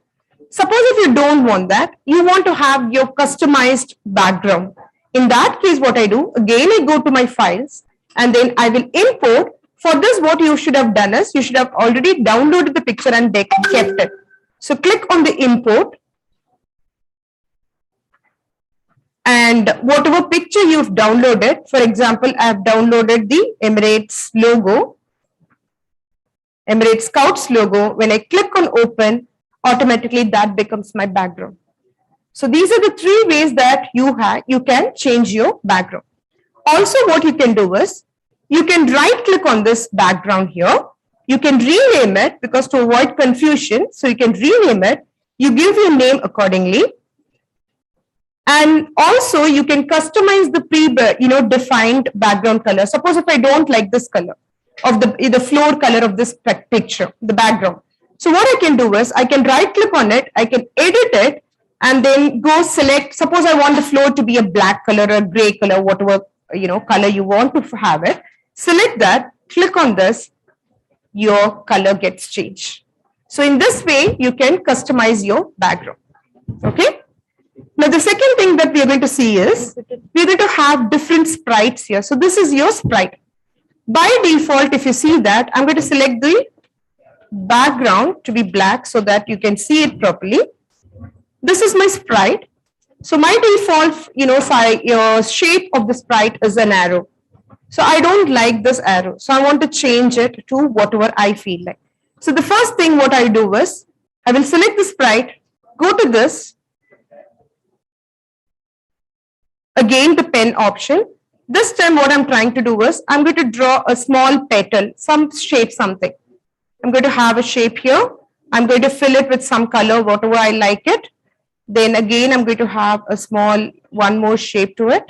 Suppose if you don't want that, you want to have your customized background. In that case, what I do, again, I go to my files and then I will import. For this, what you should have done is, you should have already downloaded the picture and kept it. So click on the import. And whatever picture you've downloaded, for example, I have downloaded the Emirates logo, Emirates Scouts logo. When I click on open, automatically that becomes my background. So these are the 3 ways that you can change your background. Also, what you can do is, you can right click on this background here. You can rename it, because to avoid confusion, so you can rename it. You give your name accordingly. And also you can customize the defined background color. Suppose if I don't like this color of the floor color of this picture, the background. So what I can do is, I can right click on it, I can edit it, and then go select, suppose I want the floor to be a black color or a gray color, whatever color you want to have it. Select that, click on this, your color gets changed. So in this way, you can customize your background. Okay. Now the second thing that we are going to see is, we are going to have different sprites here. So this is your sprite. By default, if you see that, I'm going to select the background to be black so that you can see it properly. This is my sprite. So my default, shape of the sprite is an arrow. So I don't like this arrow. So I want to change it to whatever I feel like. So the first thing what I do is, I will select the sprite, go to this, again the pen option. This time what I'm trying to do is, I'm going to draw a small petal, some shape, something. I'm going to have a shape here. I'm going to fill it with some color, whatever I like it. Then again, I'm going to have a small, one more shape to it.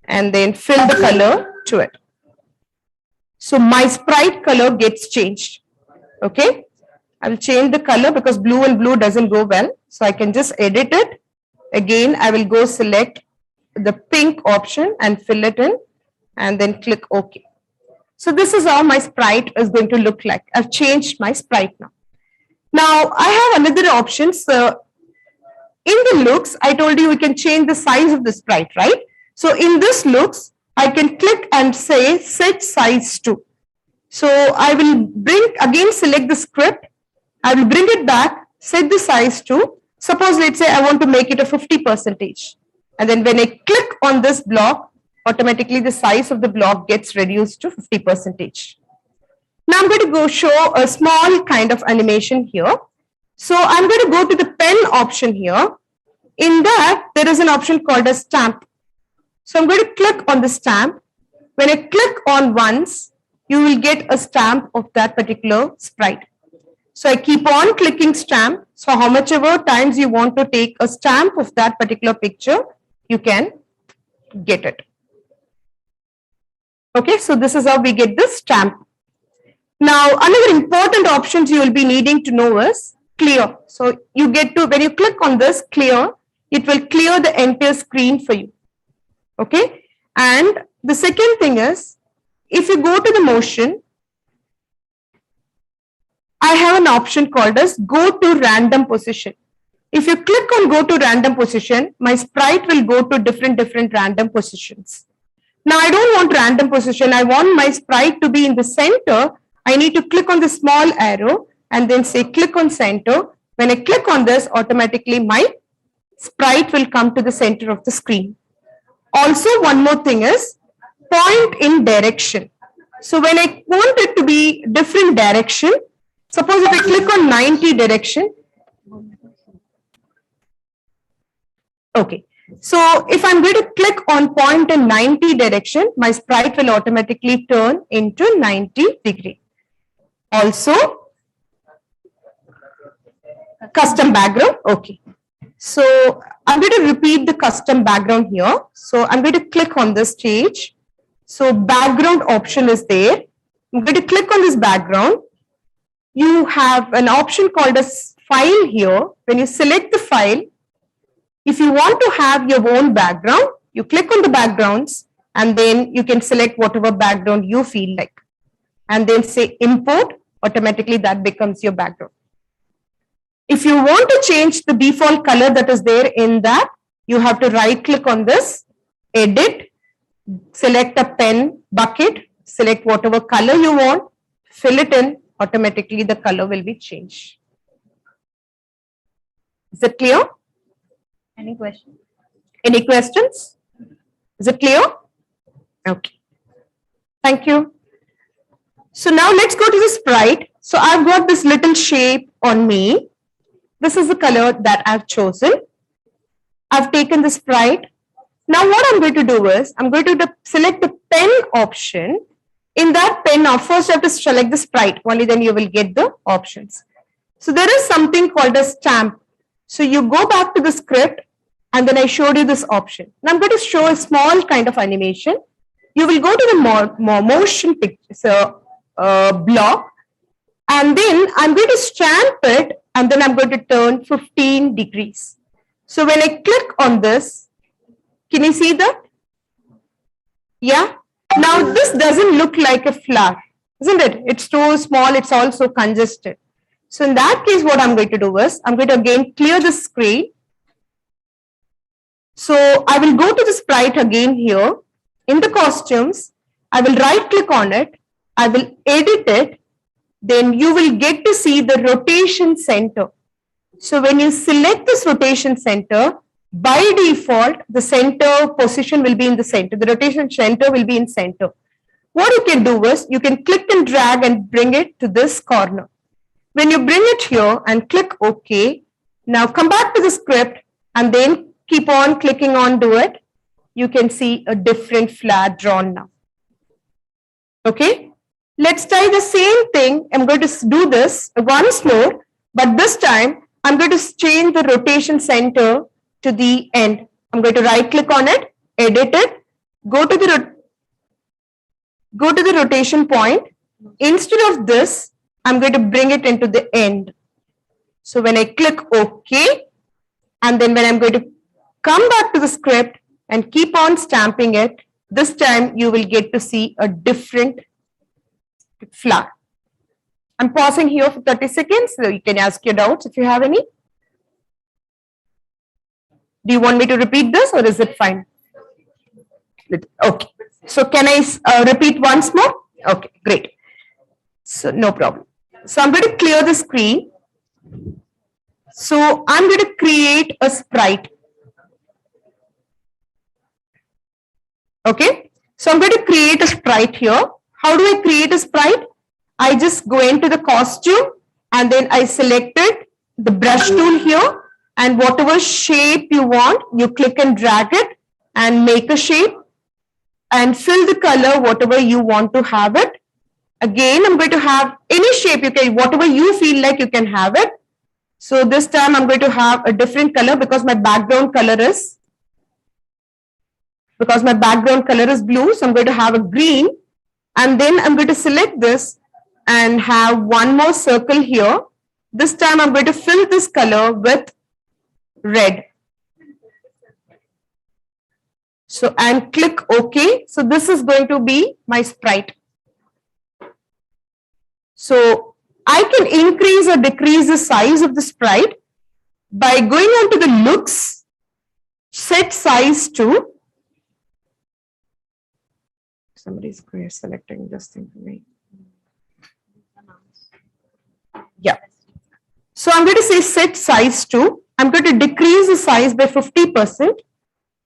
And then fill the color to it. So my sprite color gets changed. Okay. I will change the color because blue and blue doesn't go well. So I can just edit it. Again, I will go select the pink option and fill it in and then click OK. So this is how my sprite is going to look like. I've changed my sprite now. Now I have another option. So in the looks, I told you we can change the size of the sprite, right? So in this looks, I can click and say set size to. So I will select the script. I will bring it back, set the size to. Suppose let's say I want to make it a 50%. And then when I click on this block, automatically the size of the block gets reduced to 50%. Now I'm going to go show a small kind of animation here. So I'm going to go to the pen option here. In that, there is an option called a stamp. So I'm going to click on the stamp. When I click on once, you will get a stamp of that particular sprite. So I keep on clicking stamp. So how much ever times you want to take a stamp of that particular picture, you can get it. Okay, so this is how we get the stamp. Now, another important options you will be needing to know is clear. So you get to, when you click on this clear, it will clear the entire screen for you. Okay, and the second thing is, if you go to the motion, I have an option called as go to random position. If you click on go to random position, my sprite will go to different random positions. Now I don't want random position. I want my sprite to be in the center. I need to click on the small arrow and then say click on center. When I click on this, automatically my sprite will come to the center of the screen. Also, one more thing is point in direction. So when I want it to be different direction, suppose if I click on 90 direction. Okay. So if I'm going to click on point in 90 direction, my sprite will automatically turn into 90 degree. Also, custom background. Okay. So I'm going to repeat the custom background here. So I'm going to click on this stage. So background option is there. I'm going to click on this background. You have an option called as file here. When you select the file, if you want to have your own background, you click on the backgrounds and then you can select whatever background you feel like. And then say import, automatically that becomes your background. If you want to change the default color that is there in that, you have to right click on this, edit, select a pen bucket, select whatever color you want, fill it in, automatically the color will be changed. Is it clear? Any questions? Any questions? Is it clear? Okay. Thank you. So now let's go to the sprite. So I've got this little shape on me. This is the color that I've chosen. I've taken the sprite. Now what I'm going to do is, I'm going to select the pen option. In that pen, now first you have to select the sprite, only then you will get the options. So there is something called a stamp. So you go back to the script and then I showed you this option. Now I'm going to show a small kind of animation. You will go to the motion picture block and then I'm going to stamp it and then I'm going to turn 15 degrees. So when I click on this, can you see that? Yeah. Now this doesn't look like a flower, isn't it? It's too small, it's also congested. So in that case, what I'm going to do is, I'm going to again clear the screen. So I will go to the sprite again here. In the costumes, I will right click on it. I will edit it. Then you will get to see the rotation center. So when you select this rotation center, by default, the center position will be in the center. The rotation center will be in center. What you can do is you can click and drag and bring it to this corner. When you bring it here and click OK, now come back to the script and then keep on clicking on do it. You can see a different flower drawn now. Okay, let's try the same thing. I'm going to do this once more, but this time I'm going to change the rotation center to the end. I'm going to right click on it, edit it, go to the rotation point. Instead of this, I'm going to bring it into the end. So when I click OK, and then when I'm going to come back to the script and keep on stamping it, this time you will get to see a different flower. I'm pausing here for 30 seconds, so you can ask your doubts if you have any. Do you want me to repeat this or is it fine? Okay. So can I repeat once more? Okay, great. So no problem. So I'm going to clear the screen. So I'm going to create a sprite. Okay. So I'm going to create a sprite here. How do I create a sprite? I just go into the costume and then I selected the brush tool here, and whatever shape you want, you click and drag it and make a shape and fill the color whatever you want to have it. Again, I'm going to have any shape you can, whatever you feel like you can have it. So this time I'm going to have a different color because my background color is blue. So I'm going to have a green, and then I'm going to select this and have one more circle here. This time I'm going to fill this color with red. So and click OK. So this is going to be my sprite. So I can increase or decrease the size of the sprite by going on to the looks, set size to. Somebody's selecting this thing for me. Yeah. So I'm going to say set size to. I'm going to decrease the size by 50%.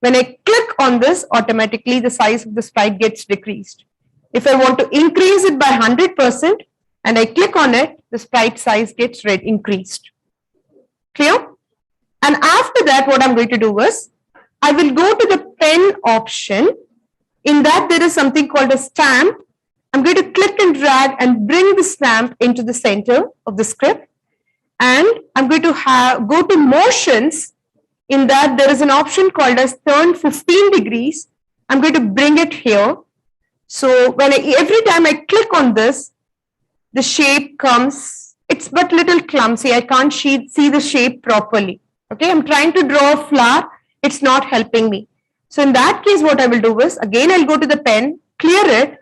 When I click on this, automatically the size of the sprite gets decreased. If I want to increase it by 100% and I click on it, the sprite size gets increased. Clear? And after that, what I'm going to do is, I will go to the pen option. In that, there is something called a stamp. I'm going to click and drag and bring the stamp into the center of the script. And I'm going to go to motions. In that, there is an option called as turn 15 degrees. I'm going to bring it here. So when every time I click on this, the shape comes, it's but little clumsy. I can't see the shape properly. Okay, I'm trying to draw a flower. It's not helping me. So in that case, what I will do is, again, I'll go to the pen, clear it.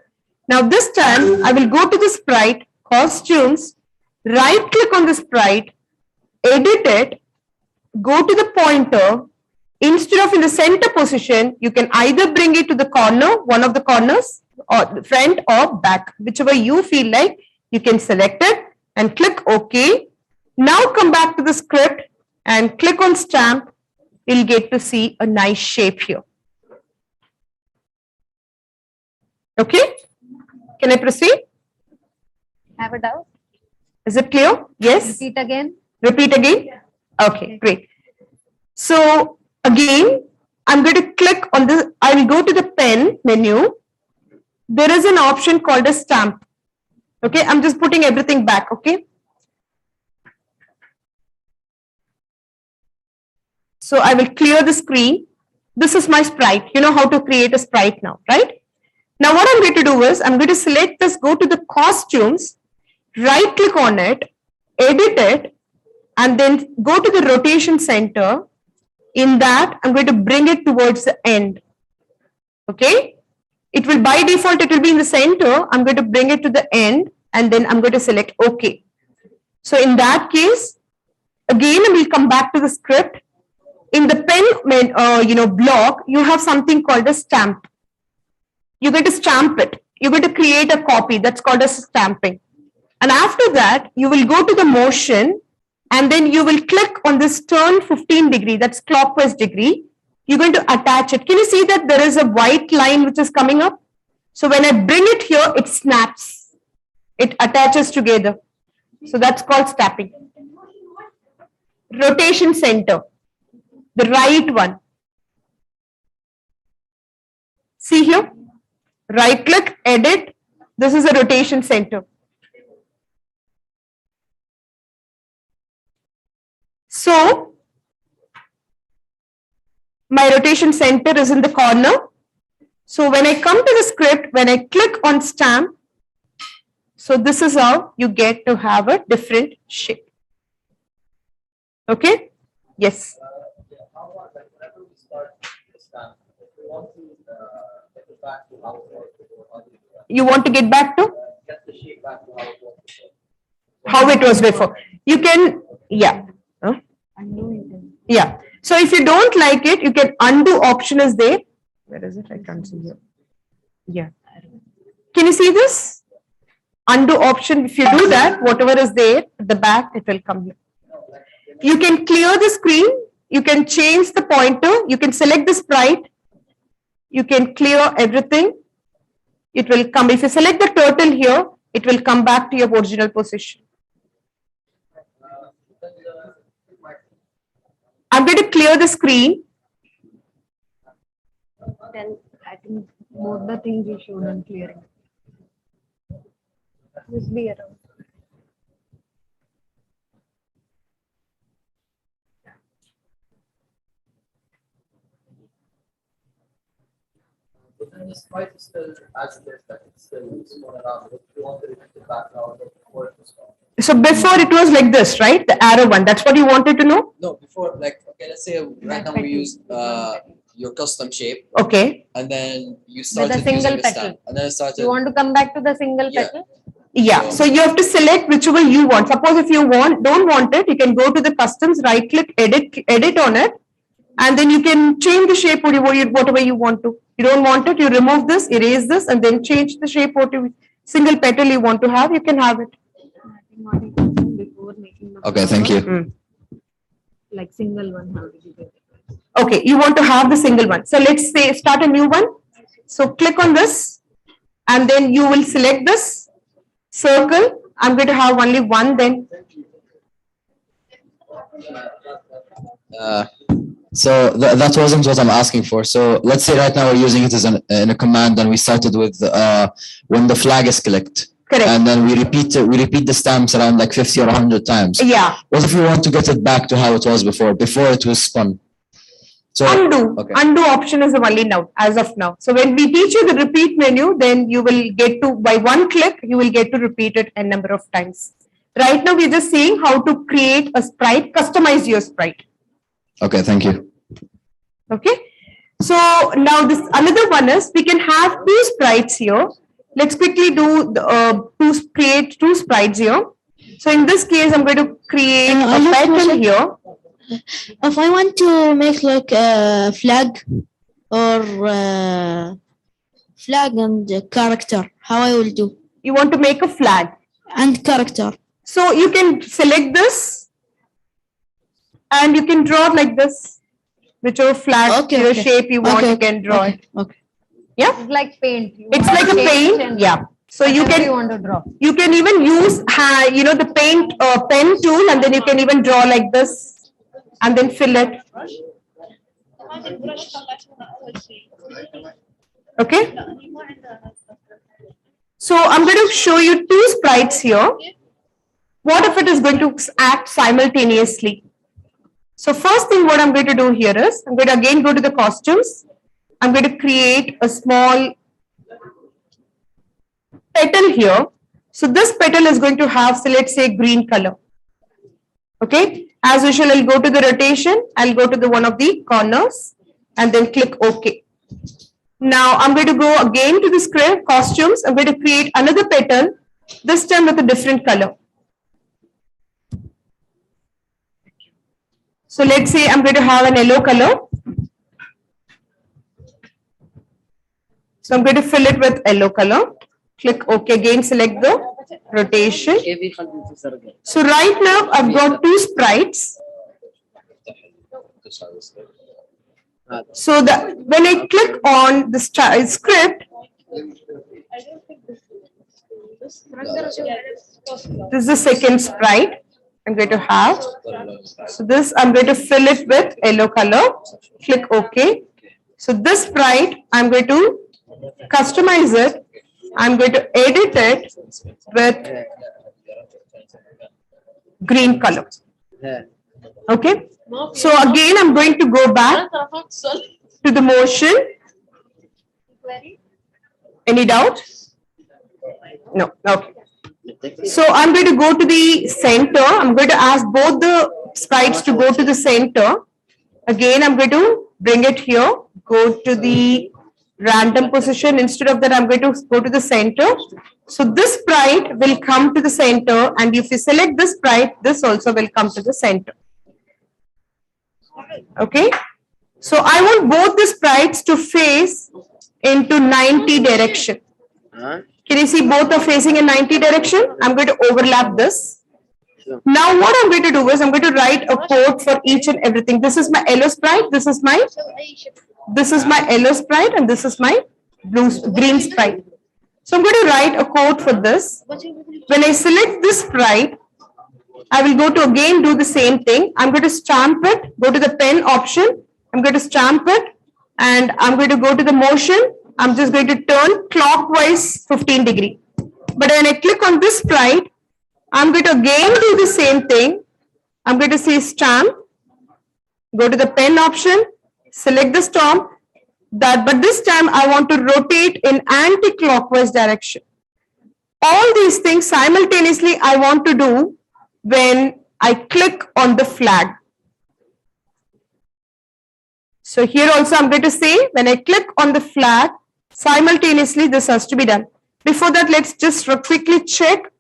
Now this time, I will go to the sprite, costumes, right click on the sprite, edit it, go to the pointer. Instead of in the center position, you can either bring it to the corner, one of the corners, or front or back, whichever you feel like. You can select it and click OK. Now come back to the script and click on stamp. You'll get to see a nice shape here. Okay, can I proceed? Have a doubt? Is it clear? Yes. Repeat again. Repeat again. Okay, great. So again, I'm going to click on the, I will go to the pen menu. There is an option called a stamp. Okay, I'm just putting everything back. Okay. So I will clear the screen. This is my sprite. You know how to create a sprite now, right? Now what I'm going to do is, I'm going to select this, go to the costumes, right click on it, edit it, and then go to the rotation center. In that, I'm going to bring it towards the end. Okay. It will, by default, it will be in the center. I'm going to bring it to the end, and then I'm going to select OK. So in that case, again, we'll come back to the script. In the pen, block, you have something called a stamp. You're going to stamp it. You're going to create a copy. That's called as stamping. And after that, you will go to the motion, and then you will click on this turn 15 degree. That's clockwise degree. You're going to attach it. Can you see that there is a white line which is coming up? So when I bring it here, it snaps. It attaches together. So that's called snapping. Rotation center, the right one. See here, right click, edit. This is a rotation center. So my rotation center is in the corner. So when I come to the script, when I click on stamp, so this is how you get to have a different shape. Okay? Yes. You want to get back to how it was before. You can, yeah. Huh? Yeah. So if you don't like it, you can undo option is there. Where is it? I can't see here. Yeah. Can you see this? Undo option. If you do that, whatever is there at the back, it will come here. You can clear the screen. You can change the pointer. You can select the sprite. You can clear everything. It will come. If you select the turtle here, it will come back to your original position. I'm going to clear the screen. Then I think both the things you showed on clearing. Just be around. And the sprite is still as it is, that it's still spun around. If you want to remove the background before it was gone. So before it was like this, right? The arrow one. That's what you wanted to know? No, before, like, okay, let's say right now we use your custom shape. Okay. And then you With started a single using the petal. stamp. And then it started. You want to come back to the single petal? Yeah. So you have to select whichever you want. Suppose if you don't want it, you can go to the customs, right click, edit on it. And then you can change the shape whatever you want to. You don't want it, you remove this, erase this, and then change the shape whatever single petal you want to have, you can have it. Before making the Okay, thank you. like single one, how did you get it? Okay, you want to have the single one. So let's say start a new one. So click on this, and then you will select this circle. I'm going to have only one then. So that wasn't what I'm asking for. So let's say right now we're using it as in a command, and we started with when the flag is clicked. Correct. And then we repeat the stamps around like 50 or 100 times. Yeah. What if we want to get it back to how it was before it was spun? So Undo. Okay. Undo option is only now, as of now. So when we teach you the repeat menu, then you will get to, by one click, you will get to repeat it a number of times. Right now, we're just seeing how to create a sprite, customize your sprite. Okay, thank you. Okay. So now this another one is we can have two sprites here. Let's quickly do create two sprites here. So in this case, I'm going to create a pattern here. If I want to make like a flag or flag and character, how I will do? You want to make a flag and character. So you can select this and you can draw it like this. Whichever flag, your shape you want, you can draw it. Okay. Yeah. It's like paint. It's like a paint. Yeah. So you can want to draw. You can even use the paint pen tool, and then you can even draw like this, and then fill it. Okay. So I'm going to show you two sprites here. What if it is going to act simultaneously? So first thing what I'm going to do here is, I'm going to again go to the costumes. I'm going to create a small petal here. So this petal is going to have, so let's say green color. Okay. As usual, I'll go to the rotation. I'll go to the one of the corners and then click OK. Now I'm going to go again to the script, costumes. I'm going to create another petal, this time with a different color. So let's say I'm going to have an yellow color. So I'm going to fill it with yellow color. Click OK again, select the rotation. So right now I've got two sprites. So when I click on the script, This is the second sprite I'm going to have. So this I'm going to fill it with yellow color. Click OK. So this sprite I'm going to customize it. I'm going to edit it with green color. Okay. So again, I'm going to go back to the motion. Any doubt? No. Okay. So I'm going to go to the center. I'm going to ask both the sprites to go to the center. Again, I'm going to bring it here. Go to the random position. Instead of that, I'm going to go to the center. So this sprite will come to the center, and if you select this sprite, this also will come to the center. Okay. So I want both the sprites to face into 90 direction. Can you see both are facing in 90 direction? I'm going to overlap this. Now what I'm going to do is I'm going to write a code for each and everything. This is my yellow sprite. This is my yellow sprite, and this is my green sprite. So I'm going to write a code for this. When I select this sprite, I will go to again do the same thing. I'm going to stamp it, go to the pen option. I'm going to stamp it, and I'm going to go to the motion. I'm just going to turn clockwise 15 degree. But when I click on this sprite, I'm going to again do the same thing. I'm going to say stamp, go to the pen option, select the stamp, but this time I want to rotate in anti-clockwise direction. All these things simultaneously I want to do when I click on the flag. So here also I'm going to say when I click on the flag, simultaneously this has to be done. Before that, let's just quickly check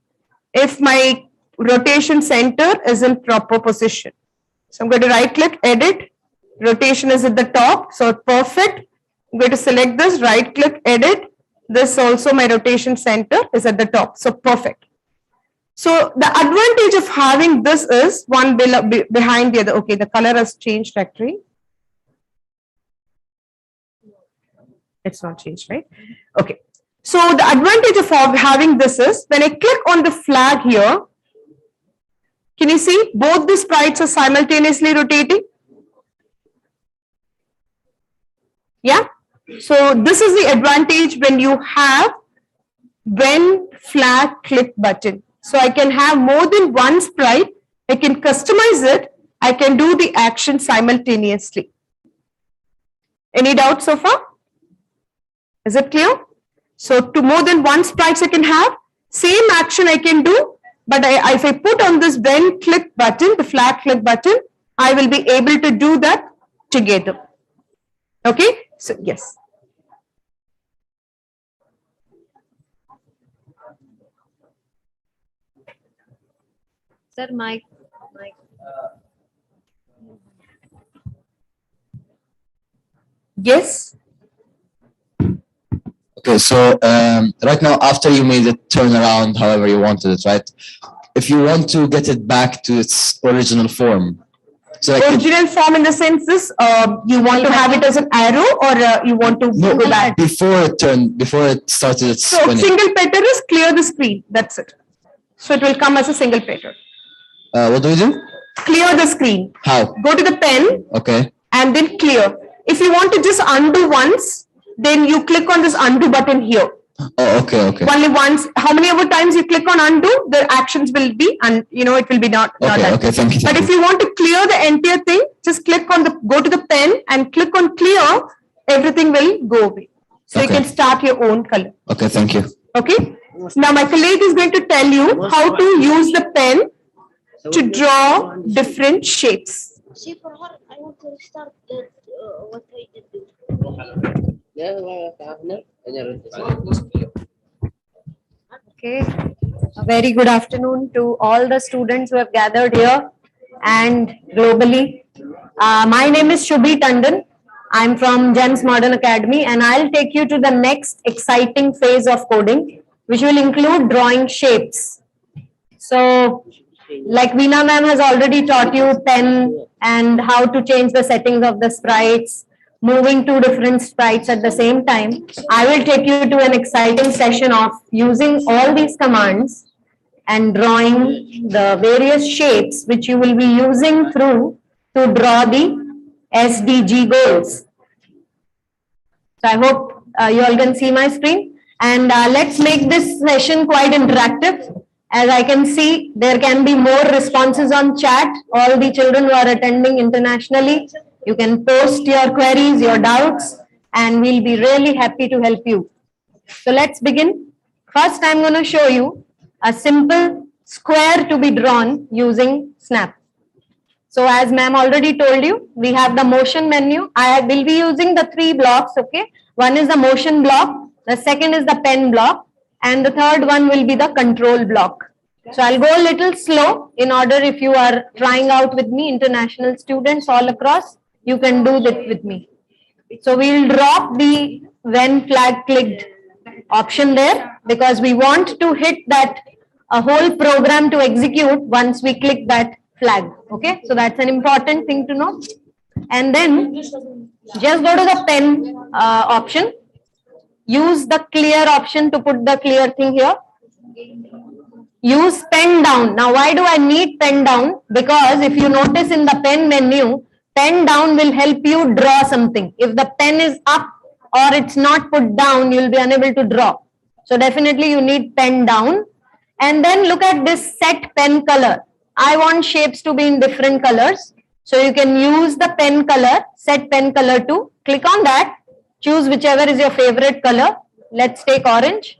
if my rotation center is in proper position. So I'm going to right click, edit, rotation is at the top, so perfect. I'm going to select this, right click, edit. This also my rotation center is at the top, so perfect. So the advantage of having this is one behind the other. Okay, the color has changed actually. It's not changed, right? Okay. So the advantage of having this is when I click on the flag here, can you see both the sprites are simultaneously rotating? Yeah. So this is the advantage when you have when flag click button. So I can have more than one sprite. I can customize it. I can do the action simultaneously. Any doubt so far? Is it clear? So to more than one sprites I can have, same action I can do, but if I put on this when click button, the flag click button, I will be able to do that together. Okay, so yes. Sir, mic. Yes. Okay, so right now, after you made it turn around however you wanted it, right? If you want to get it back to its original form, so like original form in the sense this, you want to have it as an arrow, or you want to go back? Before it started its So spinning. single petal is clear the screen. That's it. So it will come as a single petal. What do we do? Clear the screen. How? Go to the pen. Okay. And then clear. If you want to just undo once, then you click on this undo button here. Oh, okay, okay. Only once. How many other times you click on undo, the actions will be, and it will be not done. Okay, thank you. But if you want to clear the entire thing, just click on go to the pen and click on clear. Everything will go away. So you can start your own color. Okay, thank you. Okay. Now my colleague is going to tell you how to use the pen to draw different shapes. See, for her, I want to restart what I did do. Okay. A very good afternoon to all the students who have gathered here and globally. My name is Shubhi Tandon. I'm from GEMS Modern Academy, and I'll take you to the next exciting phase of coding, which will include drawing shapes. So, like Veena ma'am has already taught you pen and how to change the settings of the sprites, moving two different sprites at the same time. I will take you to an exciting session of using all these commands and drawing the various shapes which you will be using through to draw the SDG goals. So I hope you all can see my screen, and let's make this session quite interactive. As I can see, there can be more responses on chat. All the children who are attending internationally, you can post your queries, your doubts, and we'll be really happy to help you. So let's begin. First, I'm going to show you a simple square to be drawn using Snap. So as ma'am already told you, we have the motion menu. I will be using the three blocks, okay? One is the motion block, the second is the pen block, and the third one will be the control block. So I'll go a little slow in order if you are trying out with me, international students all across, you can do that with me. So we'll drop the when flag clicked option there because we want to hit that a whole program to execute once we click that flag. Okay, so that's an important thing to know. And then just go to the pen option. Use the clear option to put the clear thing here. Use pen down. Now, why do I need pen down? Because if you notice in the pen menu, pen down will help you draw something. If the pen is up or it's not put down, you'll be unable to draw. So definitely you need pen down. And then look at this set pen color. I want shapes to be in different colors. So you can use the pen color, set pen color to click on that. Choose whichever is your favorite color. Let's take orange.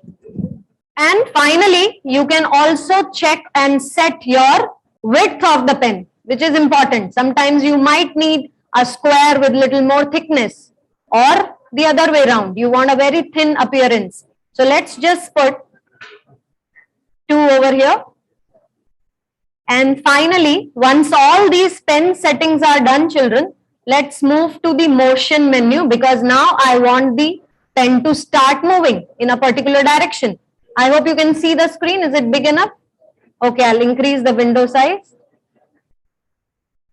And finally, you can also check and set your width of the pen, which is important. Sometimes you might need a square with little more thickness or the other way around. You want a very thin appearance. So let's just put 2 over here. And finally, once all these pen settings are done, children, let's move to the motion menu because now I want the pen to start moving in a particular direction. I hope you can see the screen. Is it big enough? Okay, I'll increase the window size.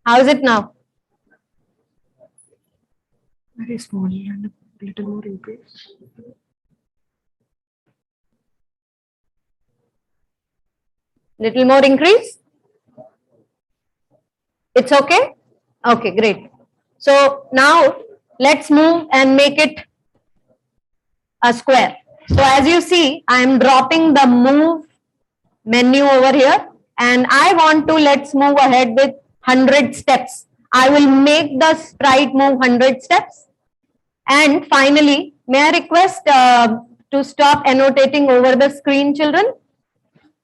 How is it now? Very small and a little more increase. Little more increase? It's okay? Okay, great. So now let's move and make it a square. So as you see, I am dropping the move menu over here and I want to let's move ahead with 100 steps. I will make the sprite move 100 steps. And finally, may I request to stop annotating over the screen, children,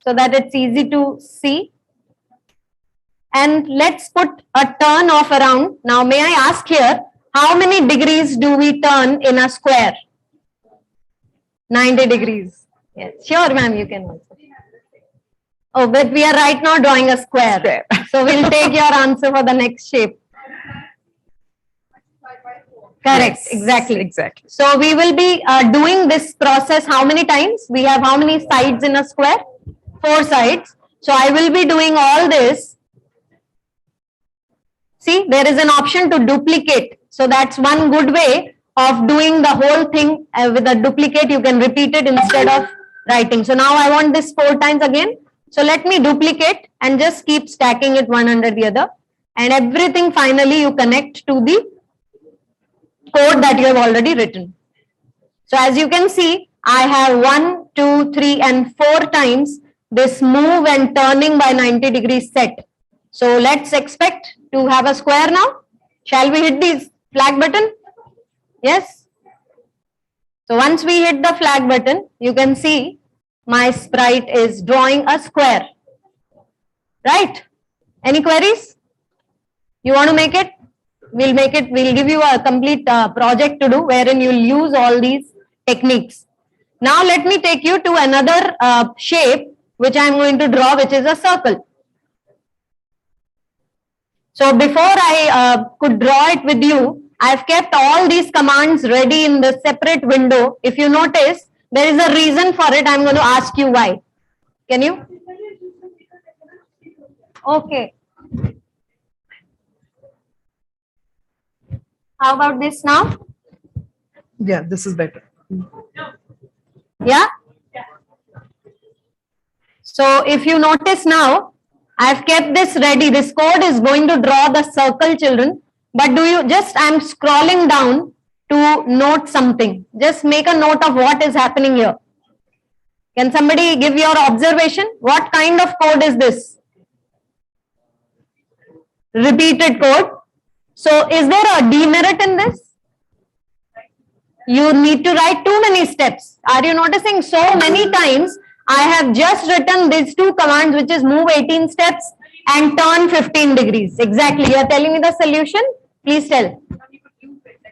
so that it's easy to see. And let's put a turn of around. Now, may I ask here, how many degrees do we turn in a square? 90 degrees. Yes, sure, ma'am, you can also. Oh, but we are right now drawing a square. So we'll take your answer for the next shape. Correct, yes, exactly. So we will be doing this process how many times? We have how many sides in a square? 4 sides. So I will be doing all this. See, there is an option to duplicate. So that's one good way of doing the whole thing with a duplicate. You can repeat it instead of writing. So now I want this 4 times again. So let me duplicate and just keep stacking it one under the other. And everything finally you connect to the code that you have already written. So as you can see, I have 1, 2, 3 and 4 times this move and turning by 90 degrees set. So let's expect to have a square now. Shall we hit the flag button? Yes. So once we hit the flag button, you can see my sprite is drawing a square. Right? Any queries? You want to make it? We'll make it. We'll give you a complete project to do wherein you'll use all these techniques. Now let me take you to another shape which I'm going to draw, which is a circle. So before I could draw it with you, I've kept all these commands ready in the separate window. If you notice, there is a reason for it. I'm going to ask you why. Can you? Okay. How about this now? Yeah, this is better. Yeah. So if you notice now, I've kept this ready. This code is going to draw the circle, children. But do you just, I'm scrolling down to note something. Just make a note of what is happening here. Can somebody give your observation? What kind of code is this? Repeated code. So is there a demerit in this? You need to write too many steps. Are you noticing so many times I have just written these two commands, which is move 18 steps and turn 15 degrees. Exactly. You are telling me the solution? Please tell.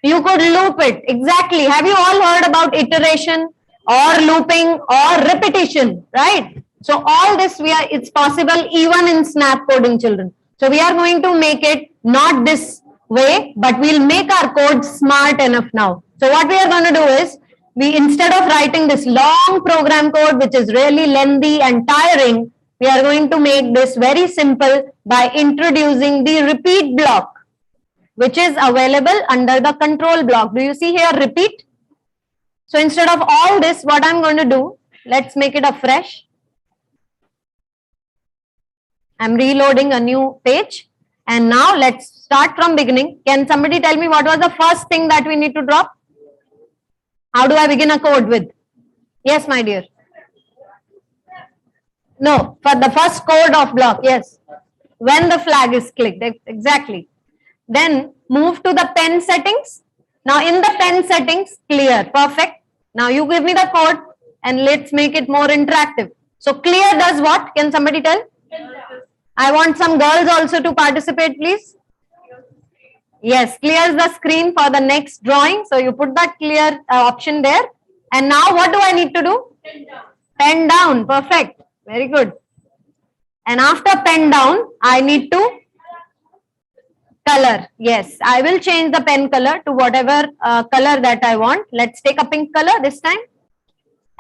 You could loop it. Exactly. Have you all heard about iteration or looping or repetition, right? So all this it's possible even in snap coding, children. So we are going to make it not this way, but we'll make our code smart enough now. So what we are going to do is, instead of writing this long program code, which is really lengthy and tiring, we are going to make this very simple by introducing the repeat block, which is available under the control block. Do you see here repeat? So instead of all this, what I'm going to do, let's make it afresh. I'm reloading a new page. And now let's start from beginning. Can somebody tell me what was the first thing that we need to drop? How do I begin a code with? Yes, my dear. No, for the first code of block, yes. When the flag is clicked, exactly. Then move to the pen settings. Now in the pen settings, clear, perfect. Now you give me the code and let's make it more interactive. So clear does what? Can somebody tell? I want some girls also to participate, please. Yes, clears the screen for the next drawing. So you put that clear option there. And now what do I need to do? Pen down. Perfect. Very good. And after pen down, I need to color. Yes, I will change the pen color to whatever color that I want. Let's take a pink color this time.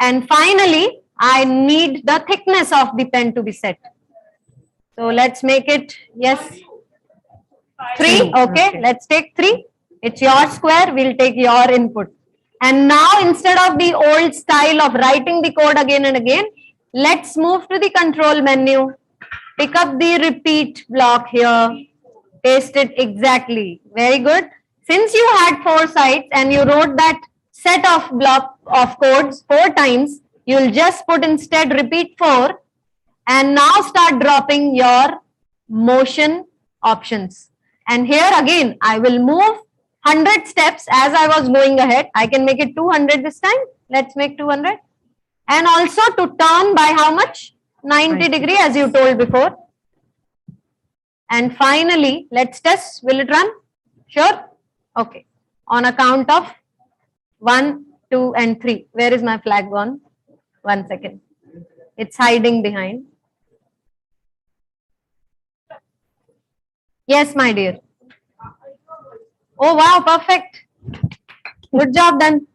And finally, I need the thickness of the pen to be set. So let's make it, yes, 3. Okay, let's take 3. It's your square. We'll take your input. And now instead of the old style of writing the code again and again, let's move to the control menu. Pick up the repeat block here. Paste it exactly. Very good. Since you had 4 sites and you wrote that set of block of codes 4 times, you'll just put instead repeat 4 and now start dropping your motion options. And here again, I will move 100 steps as I was going ahead. I can make it 200 this time. Let's make 200. And also to turn by how much? 90 degree as you told before. And finally, let's test. Will it run? Sure? Okay. On a count of 1, 2, and 3. Where is my flag gone? 1 second. It's hiding behind. Yes, my dear. Oh, wow. Perfect. Good job done.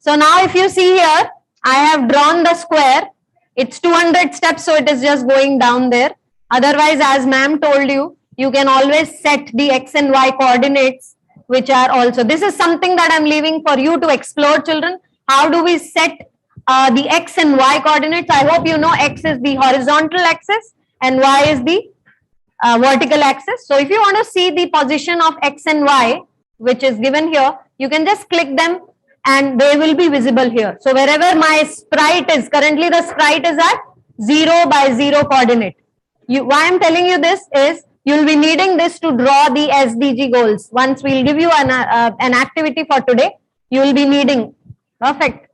So now if you see here, I have drawn the square. It's 200 steps, so it is just going down there. Otherwise, as ma'am told you, you can always set the X and Y coordinates, which are also, this is something that I'm leaving for you to explore, children. How do we set the X and Y coordinates? I hope you know X is the horizontal axis and Y is the vertical axis. So if you want to see the position of X and Y, which is given here, you can just click them and they will be visible here. So wherever my sprite is, currently the sprite is at 0 by 0 coordinate. Why I'm telling you this is, you'll be needing this to draw the SDG goals. Once we'll give you an activity for today, you will be needing. Perfect.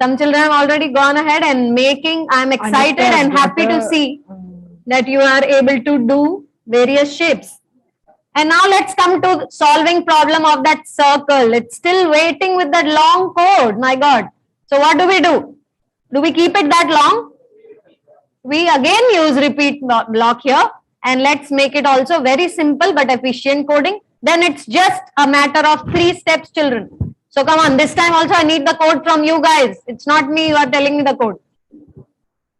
Some children have already gone ahead and making, I'm excited and happy to see that you are able to do various shapes. And now let's come to solving problem of that circle. It's still waiting with that long code. My God. So what do? Do we keep it that long? We again use repeat block here. And let's make it also very simple but efficient coding. Then it's just a matter of 3 steps, children. So come on, this time also I need the code from you guys. It's not me, you are telling me the code.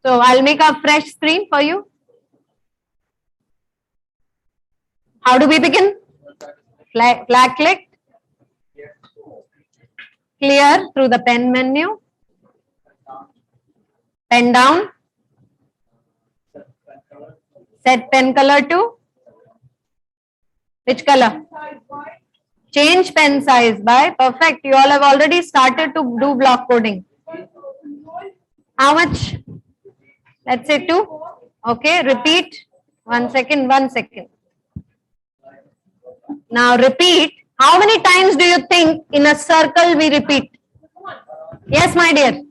So I'll make a fresh screen for you. How do we begin? Flag clicked. clear through the pen menu. Pen down. Set pen color to which color? Change pen size by, perfect. You all have already started to do block coding. How much? Let's say 2. Okay, repeat. 1 second, 1 second. Now repeat. How many times do you think in a circle we repeat? Yes, my dear.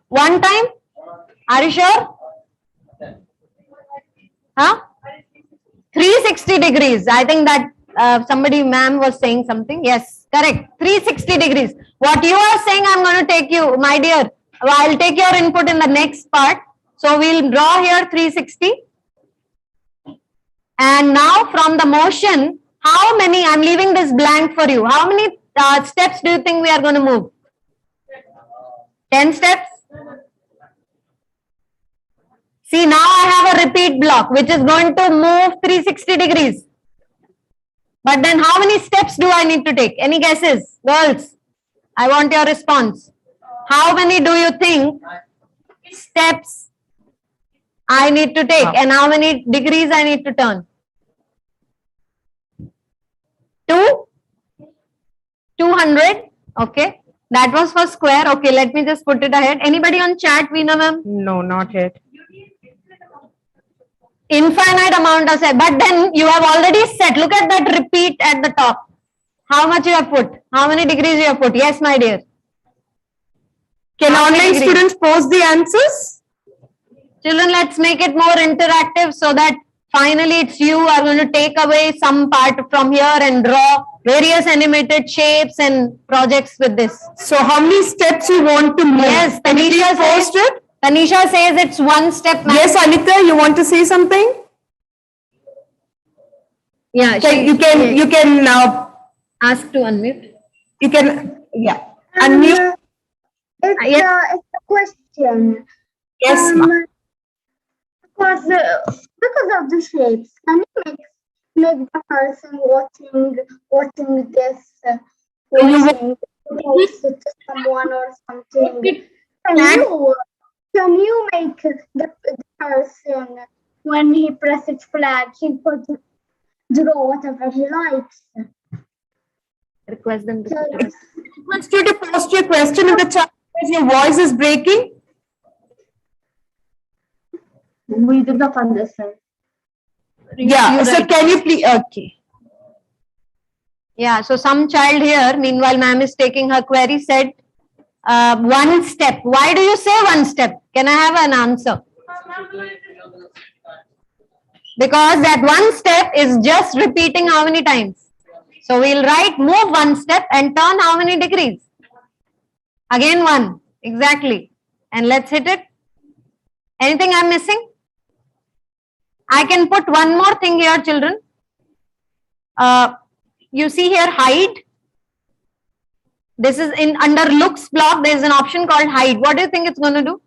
1 time? Are you sure? Huh? 360 degrees. I think that somebody, ma'am, was saying something. Yes, correct. 360 degrees. What you are saying, I'm going to take you, my dear. I'll take your input in the next part. So we'll draw here 360. And now from the motion, how many, I'm leaving this blank for you. How many steps do you think we are going to move? 10 steps? See, now I have a repeat block which is going to move 360 degrees. But then how many steps do I need to take? Any guesses? Girls, I want your response. How many do you think steps I need to take and how many degrees I need to turn? 200. Okay. That was for square. Okay, let me just put it ahead. Anybody on chat, Veena ma'am? No, not yet. Infinite amount of set. But then you have already set. Look at that repeat at the top. How much you have put? How many degrees you have put? Yes, my dear. Can online students post the answers? Children, let's make it more interactive so that finally it's you are going to take away some part from here and draw various animated shapes and projects with this. So how many steps you want to move? Yes, Tanisha says, it's 1 step. Yes, Anita, you want to say something? Yeah, you can now ask to unmute. You can, yeah, unmute. It's a question. Yes, ma'am. Because of the shapes, can you make the person watching this post it to someone or something? Can you make the person, when he presses flag, he could draw whatever he likes? Request them to request you to post your question in the chat because your voice is breaking. We did not understand. Yeah, so can you please, okay. Yeah, so some child here, meanwhile ma'am is taking her query, said 1 step. Why do you say 1 step? Can I have an answer? Because that 1 step is just repeating how many times? So we'll write move 1 step and turn how many degrees? Again 1, exactly. And let's hit it. Anything I'm missing? I can put one more thing here, children. You see here hide. This is in under looks block. There is an option called hide. What do you think it's going to do?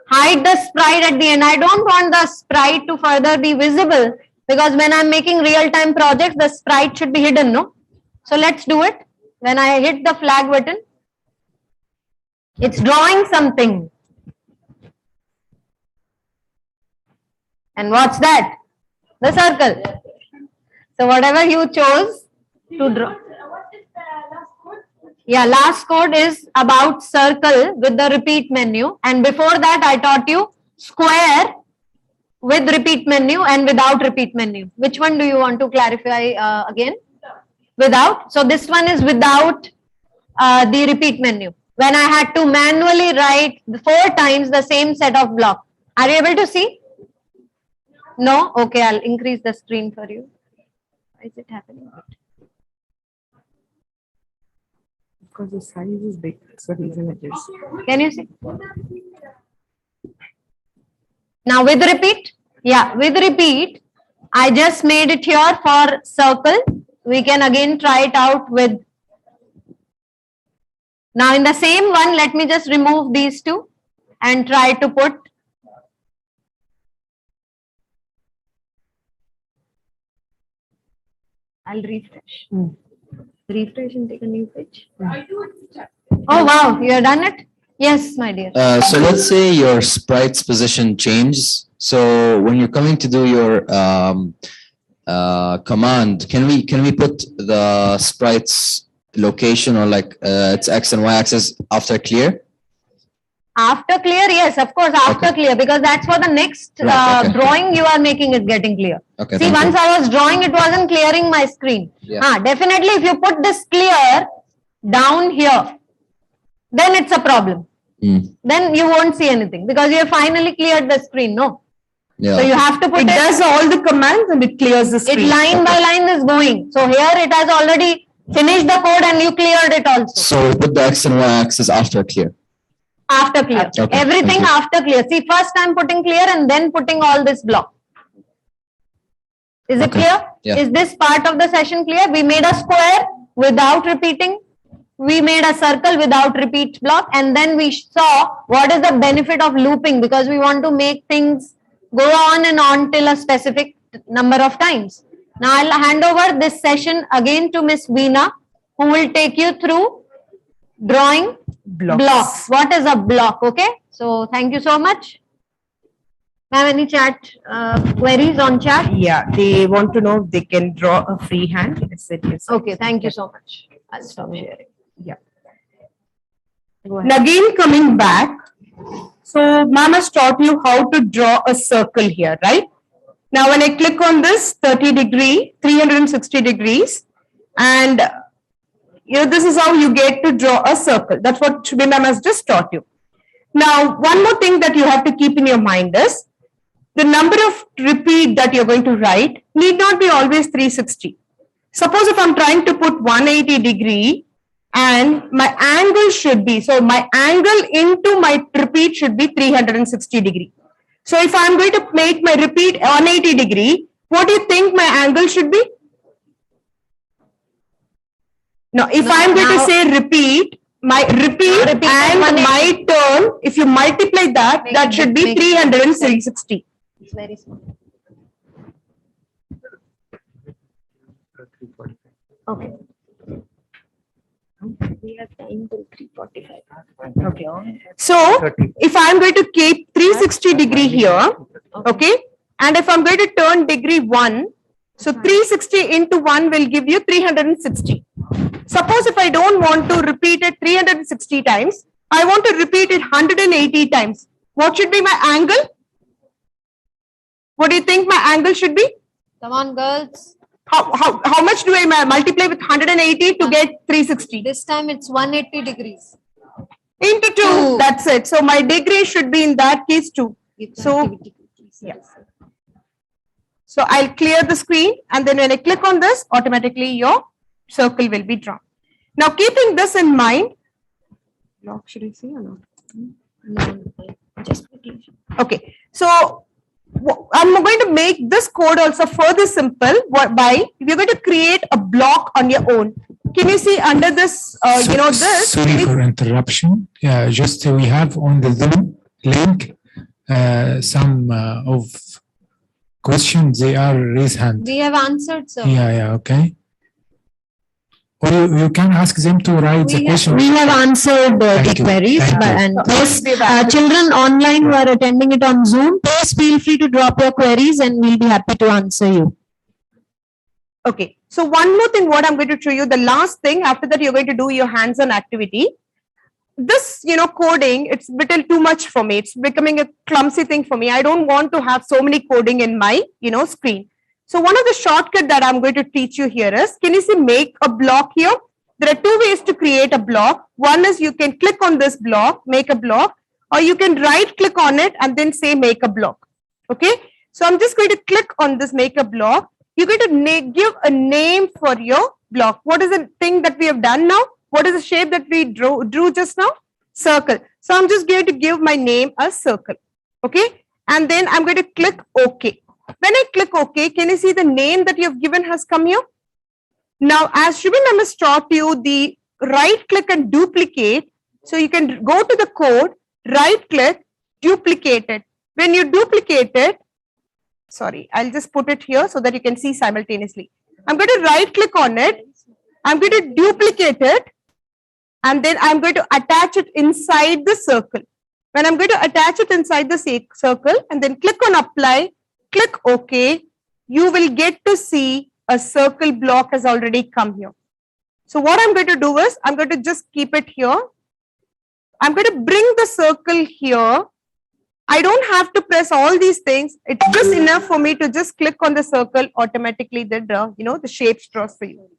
Hide the sprite at the end. I don't want the sprite to further be visible because when I'm making real-time projects, the sprite should be hidden, no? So let's do it. When I hit the flag button, it's drawing something. And what's that? The circle. So whatever you chose to draw. Yeah, last code is about circle with the repeat menu. And before that, I taught you square with repeat menu and without repeat menu. Which one do you want to clarify again? Without. So this one is without the repeat menu. When I had to manually write 4 times the same set of block. Are you able to see? No? Okay, I'll increase the screen for you. Why is it happening? Because the size is big. That's the reason it is. Can you see? Now with repeat? Yeah, with repeat, I just made it here for circle. We can again try it out with. Now in the same one, let me just remove these two and try to put. I'll refresh. Refresh and take a new page. Oh wow, you have done it? Yes, my dear. So let's say your sprite's position changes. So when you're coming to do your command, can we put the sprite's location or like its X and Y axis after clear? After clear, yes, of course, after clear, because that's for the next drawing you are making it getting clear. Okay. See, once I was drawing, it wasn't clearing my screen. Yeah. Definitely, if you put this clear down here, then it's a problem. Then you won't see anything because you have finally cleared the screen, no? Yeah. So you have to put It does all the commands and it clears the screen. It line by line is going. So here it has already finished the code and you cleared it also. So we put the X and Y axis after clear. After clear. Okay, Everything after clear. See, first I'm putting clear and then putting all this block. Is it clear? Yeah. Is this part of the session clear? We made a square without repeating. We made a circle without repeat block. And then we saw what is the benefit of looping because we want to make things go on and on till a specific number of times. Now I'll hand over this session again to Miss Veena, who will take you through drawing blocks. What is a block? Okay. So thank you so much. Have any chat queries on chat? Yeah, they want to know if they can draw a freehand. Okay, thank you so much. I'll stop sharing. Yeah. And again, coming back. So, ma'am has taught you how to draw a circle here, right? Now, when I click on this 30 degree, 360 degrees, and this is how you get to draw a circle. That's what Shubhi ma'am has just taught you. Now, one more thing that you have to keep in your mind is the number of repeat that you're going to write need not be always 360. Suppose if I'm trying to put 180 degree and my angle should be, so my angle into my repeat should be 360 degree. So if I'm going to make my repeat 180 degree, what do you think my angle should be? Now, if I'm going to say repeat, my repeat and my turn, if you multiply that, that should be 360. It's very small. Okay. We have time till 3:45. Okay. So, if I'm going to keep 360 degree here, okay, and if I'm going to turn degree 1, so 360 into 1 will give you 360. Suppose if I don't want to repeat it 360 times, I want to repeat it 180 times. What should be my angle? What do you think my angle should be? Come on, girls. How much do I multiply with 180 to get 360? This time it's 180 degrees. Into 2. That's it. So my degree should be in that case 2. So, yeah. So I'll clear the screen and then when I click on this, automatically your circle will be drawn. Now keeping this in mind, block should I see or not? No, just okay. So I'm going to make this code also further simple by we're going to create a block on your own. Can you see under this, this? Sorry for interruption. Yeah, just we have on the Zoom link some of questions. They are raised hand. We have answered, sir. Yeah, okay. Or you can ask them to write the question. We have answered the queries. And yes, children online who are attending it on Zoom, please feel free to drop your queries and we'll be happy to answer you. Okay. So one more thing, what I'm going to show you, the last thing, after that you're going to do your hands-on activity. This, coding, it's a little too much for me. It's becoming a clumsy thing for me. I don't want to have so many coding in my, screen. So one of the shortcut that I'm going to teach you here is, can you see make a block here? There are 2 ways to create a block. One is you can click on this block, make a block, or you can right click on it and then say make a block. Okay. So I'm just going to click on this make a block. You're going to give a name for your block. What is the thing that we have done now? What is the shape that we drew just now? Circle. So I'm just going to give my name a circle. Okay. And then I'm going to click OK. When I click OK, can you see the name that you have given has come here? Now, as Shubhi ma'am has taught you the right click and duplicate. So you can go to the code, right click, duplicate it. When you duplicate it, sorry, I'll just put it here so that you can see simultaneously. I'm going to right click on it I'm going to duplicate it, and then I'm going to attach it inside the circle. When I'm going to attach it inside the circle and then click on apply, click OK, you will get to see a circle block has already come here. So what I'm going to do is I'm going to just keep it here. I'm going to bring the circle here. I don't have to press all these things. It's just enough for me to just click on the circle, automatically the shape draws for you.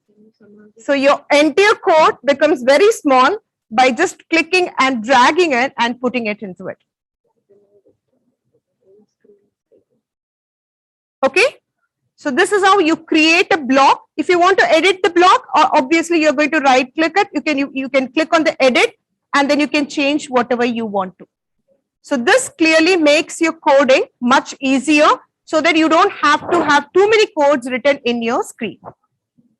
So your entire code becomes very small by just clicking and dragging it and putting it into it. Okay. So this is how you create a block. If you want to edit the block, obviously you're going to right click it. You can click on the edit and then you can change whatever you want to. So this clearly makes your coding much easier so that you don't have to have too many codes written in your screen.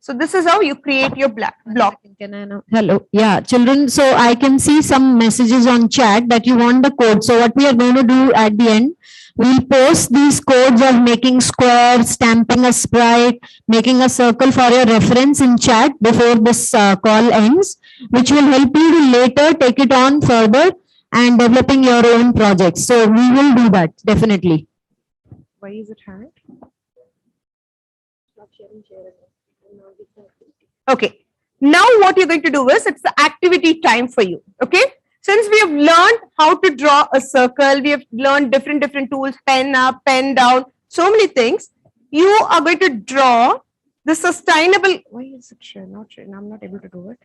So this is how you create your block. Can I know? Hello. Yeah, children. So I can see some messages on chat that you want the code. So what we are going to do at the end, we'll post these codes of making square, stamping a sprite, making a circle for your reference in chat before this call ends, which will help you to later take it on further and developing your own projects. So we will do that definitely. Why is it hard? Okay. Now what you're going to do is it's the activity time for you. Okay. Since we have learned how to draw a circle, we have learned different tools, pen up, pen down, so many things. You are going to draw the sustainable. Why is it sure? Not sure. I'm not able to do it.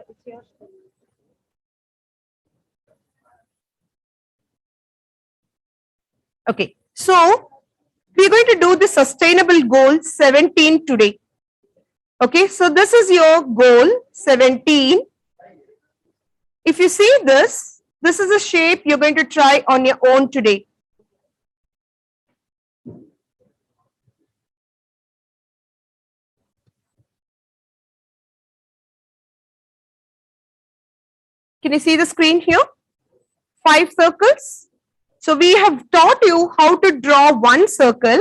It's yours. Okay, so we're going to do the sustainable goal 17 today. Okay, so this is your goal 17. If you see this is a shape you're going to try on your own today. Can you see the screen here? 5 circles. So we have taught you how to draw one circle.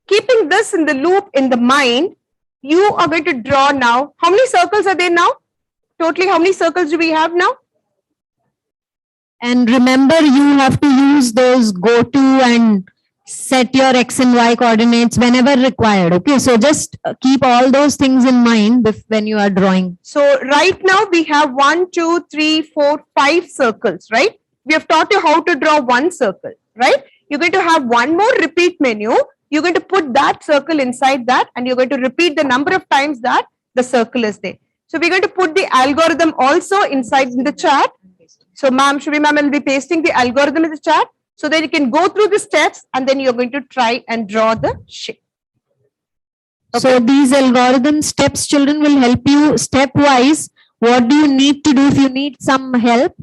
Keeping this in the loop in the mind, you are going to draw now. How many circles are there now? Totally, how many circles do we have now? And remember, you have to use those go to and set your X and Y coordinates whenever required. Okay, so just keep all those things in mind when you are drawing. So right now we have 1, 2, 3, 4, 5 circles, right? We have taught you how to draw one circle, right? You're going to have one more repeat menu. You're going to put that circle inside that and you're going to repeat the number of times that the circle is there. So we're going to put the algorithm also inside in the chat. So Shubhi ma'am will be pasting the algorithm in the chat so that you can go through the steps and then you're going to try and draw the shape. Okay. So these algorithm steps, children, will help you stepwise. What do you need to do if you need some help?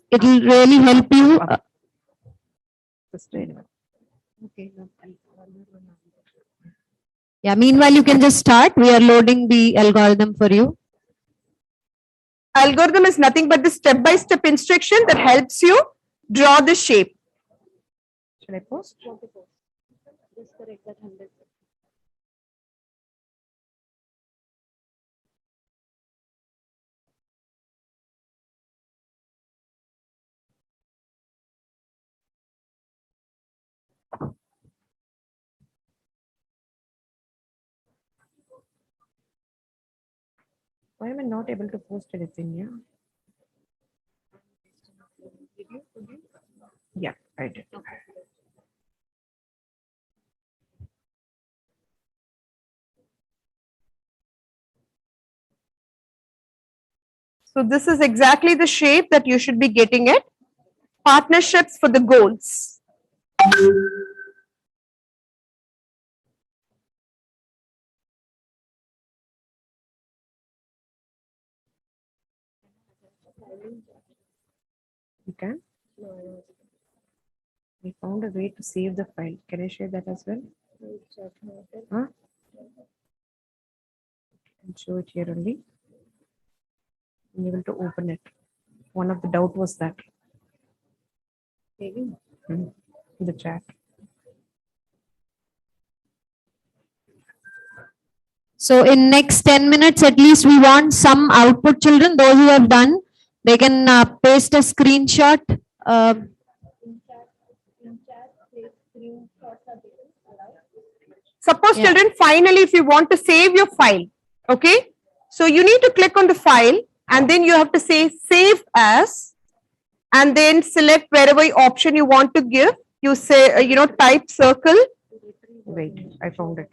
It will really help you. Yeah, meanwhile, you can just start. We are loading the algorithm for you. Algorithm is nothing but the step-by-step instruction that helps you draw the shape. Should I post? Just correct that 100. Why am I not able to post anything here? Yeah, I did. So this is exactly the shape that you should be getting it. Partnerships for the goals. You can? We found a way to save the file. Can I share that as well? Huh? I'll show it here only. I'm able to open it. One of the doubt was that. The chat. So in next 10 minutes, at least we want some output children. Those who have done, they can paste a screenshot. Suppose Yeah. children, finally, if you want to save your file, okay? So you need to click on the file and then you have to say save as, and then select wherever option you want to give. You say, type circle. Wait, I found it.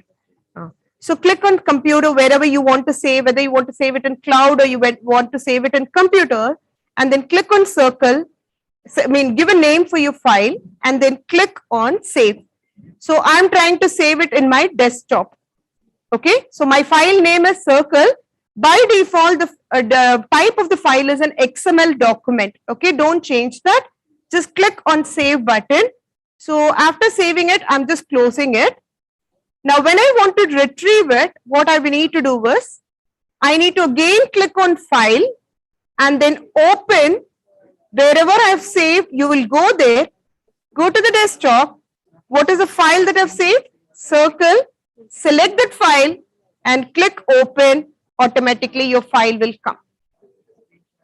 So click on computer wherever you want to save, whether you want to save it in cloud or you want to save it in computer, and then click on circle. Give a name for your file and then click on save. So I'm trying to save it in my desktop. Okay, so my file name is circle. By default, the type of the file is an XML document. Okay, don't change that. Just click on save button. So after saving it, I'm just closing it. Now, when I want to retrieve it, what I will need to do is, I need to again click on file and then open. Wherever I've saved, you will go there, go to the desktop. What is the file that I've saved? Circle, select that file and click open. Automatically your file will come.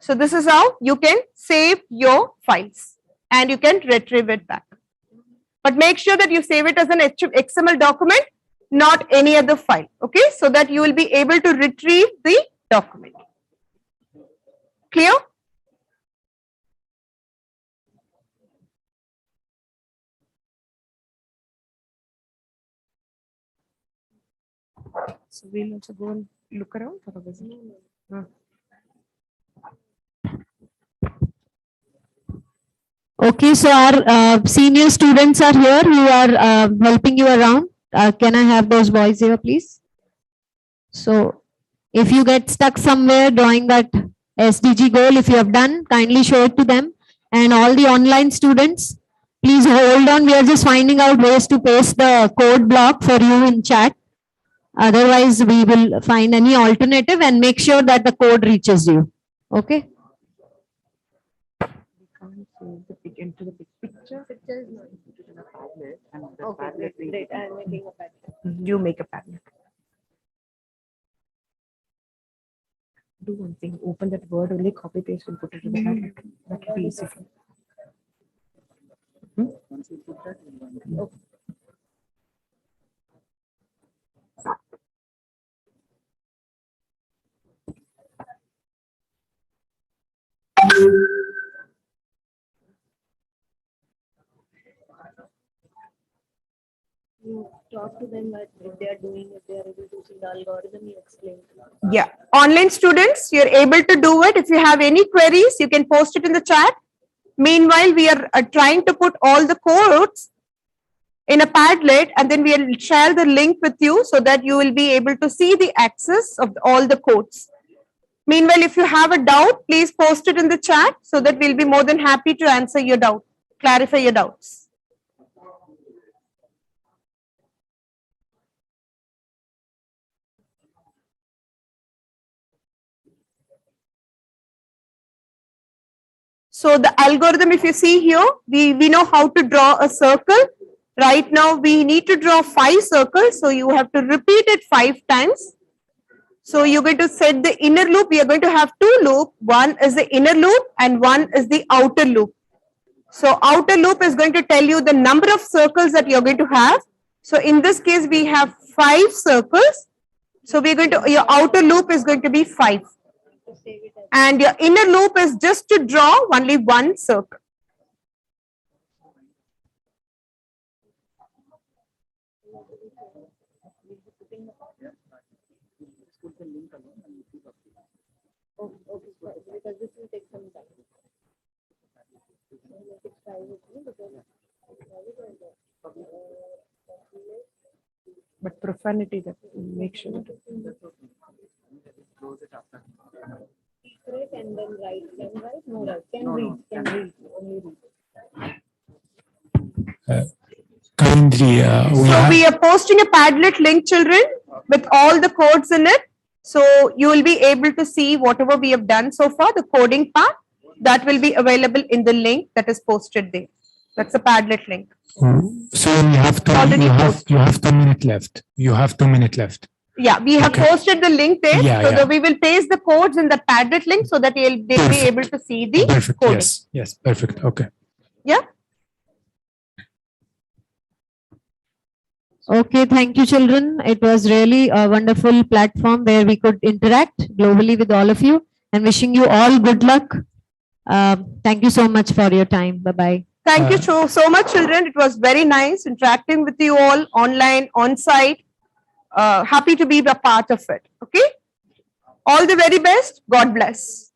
So this is how you can save your files and you can retrieve it back. But make sure that you save it as an XML document, not any other file, okay? So that you will be able to retrieve the document. Clear? So we'll also go and look around for a visit. Okay, so our senior students are here who are helping you around. Can I have those boys here, please? So if you get stuck somewhere drawing that SDG goal, if you have done, kindly show it to them. And all the online students, please hold on. We are just finding out ways to paste the code block for you in chat. Otherwise, we will find any alternative and make sure that the code reaches you. Okay. Into the picture. Picture is not In a Padlet, and the okay. Padlet Great. I'm making a pattern. You make a Padlet. do one thing, open that word only, copy paste and put it in the Padlet. That will be easy. Once you put that, okay. You talk to them that if they are doing, if they are able to see the algorithm, you explain to them. Yeah, online students, you're able to do it. If you have any queries, you can post it in the chat. Meanwhile, we are trying to put all the codes in a Padlet, and then we'll share the link with you so that you will be able to see the access of all the codes. Meanwhile, if you have a doubt, please post it in the chat so that we'll be more than happy to answer your doubt, clarify your doubts. So the algorithm, if you see here, we know how to draw a circle. Right now, we need to draw 5 circles. So you have to repeat it 5 times. So you're going to set the inner loop. We are going to have 2 loops. One is the inner loop and one is the outer loop. So outer loop is going to tell you the number of circles that you're going to have. So in this case, we have 5 circles. So we're going to, your outer loop is going to be 5. And your inner loop is just to draw only 1 circle. Because this will take some time. But profanity, that make sure. And then write. Can write? No, write. Can read. Can read. Only read. Kindly, So we are posting a Padlet link, children, with all the codes in it. So you will be able to see whatever we have done so far, the coding part, that will be available in the link that is posted there. That's a Padlet link. So you have you have 2 minutes left. You have 2 minutes left. Yeah, we have posted the link there. Yeah, so that we will paste the codes in the Padlet link so that they'll be able to see the coding. Yes, yes, perfect. Okay. Yeah. Okay, thank you, children. It was really a wonderful platform where we could interact globally with all of you, and wishing you all good luck. Thank you so much for your time. Bye-bye. Thank you so much, children. It was very nice interacting with you all online, on site. Happy to be a part of it. Okay. All the very best. God bless.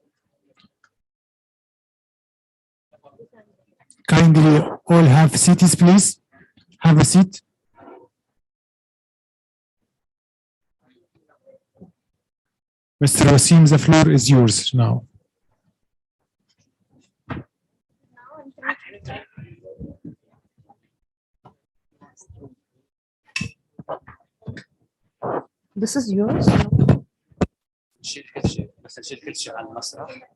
Kindly all have seats, please. Have a seat. Mr. Wasim, the floor is yours now. This is yours. شيل كل شيء بس نشيل كل شيء على المسرح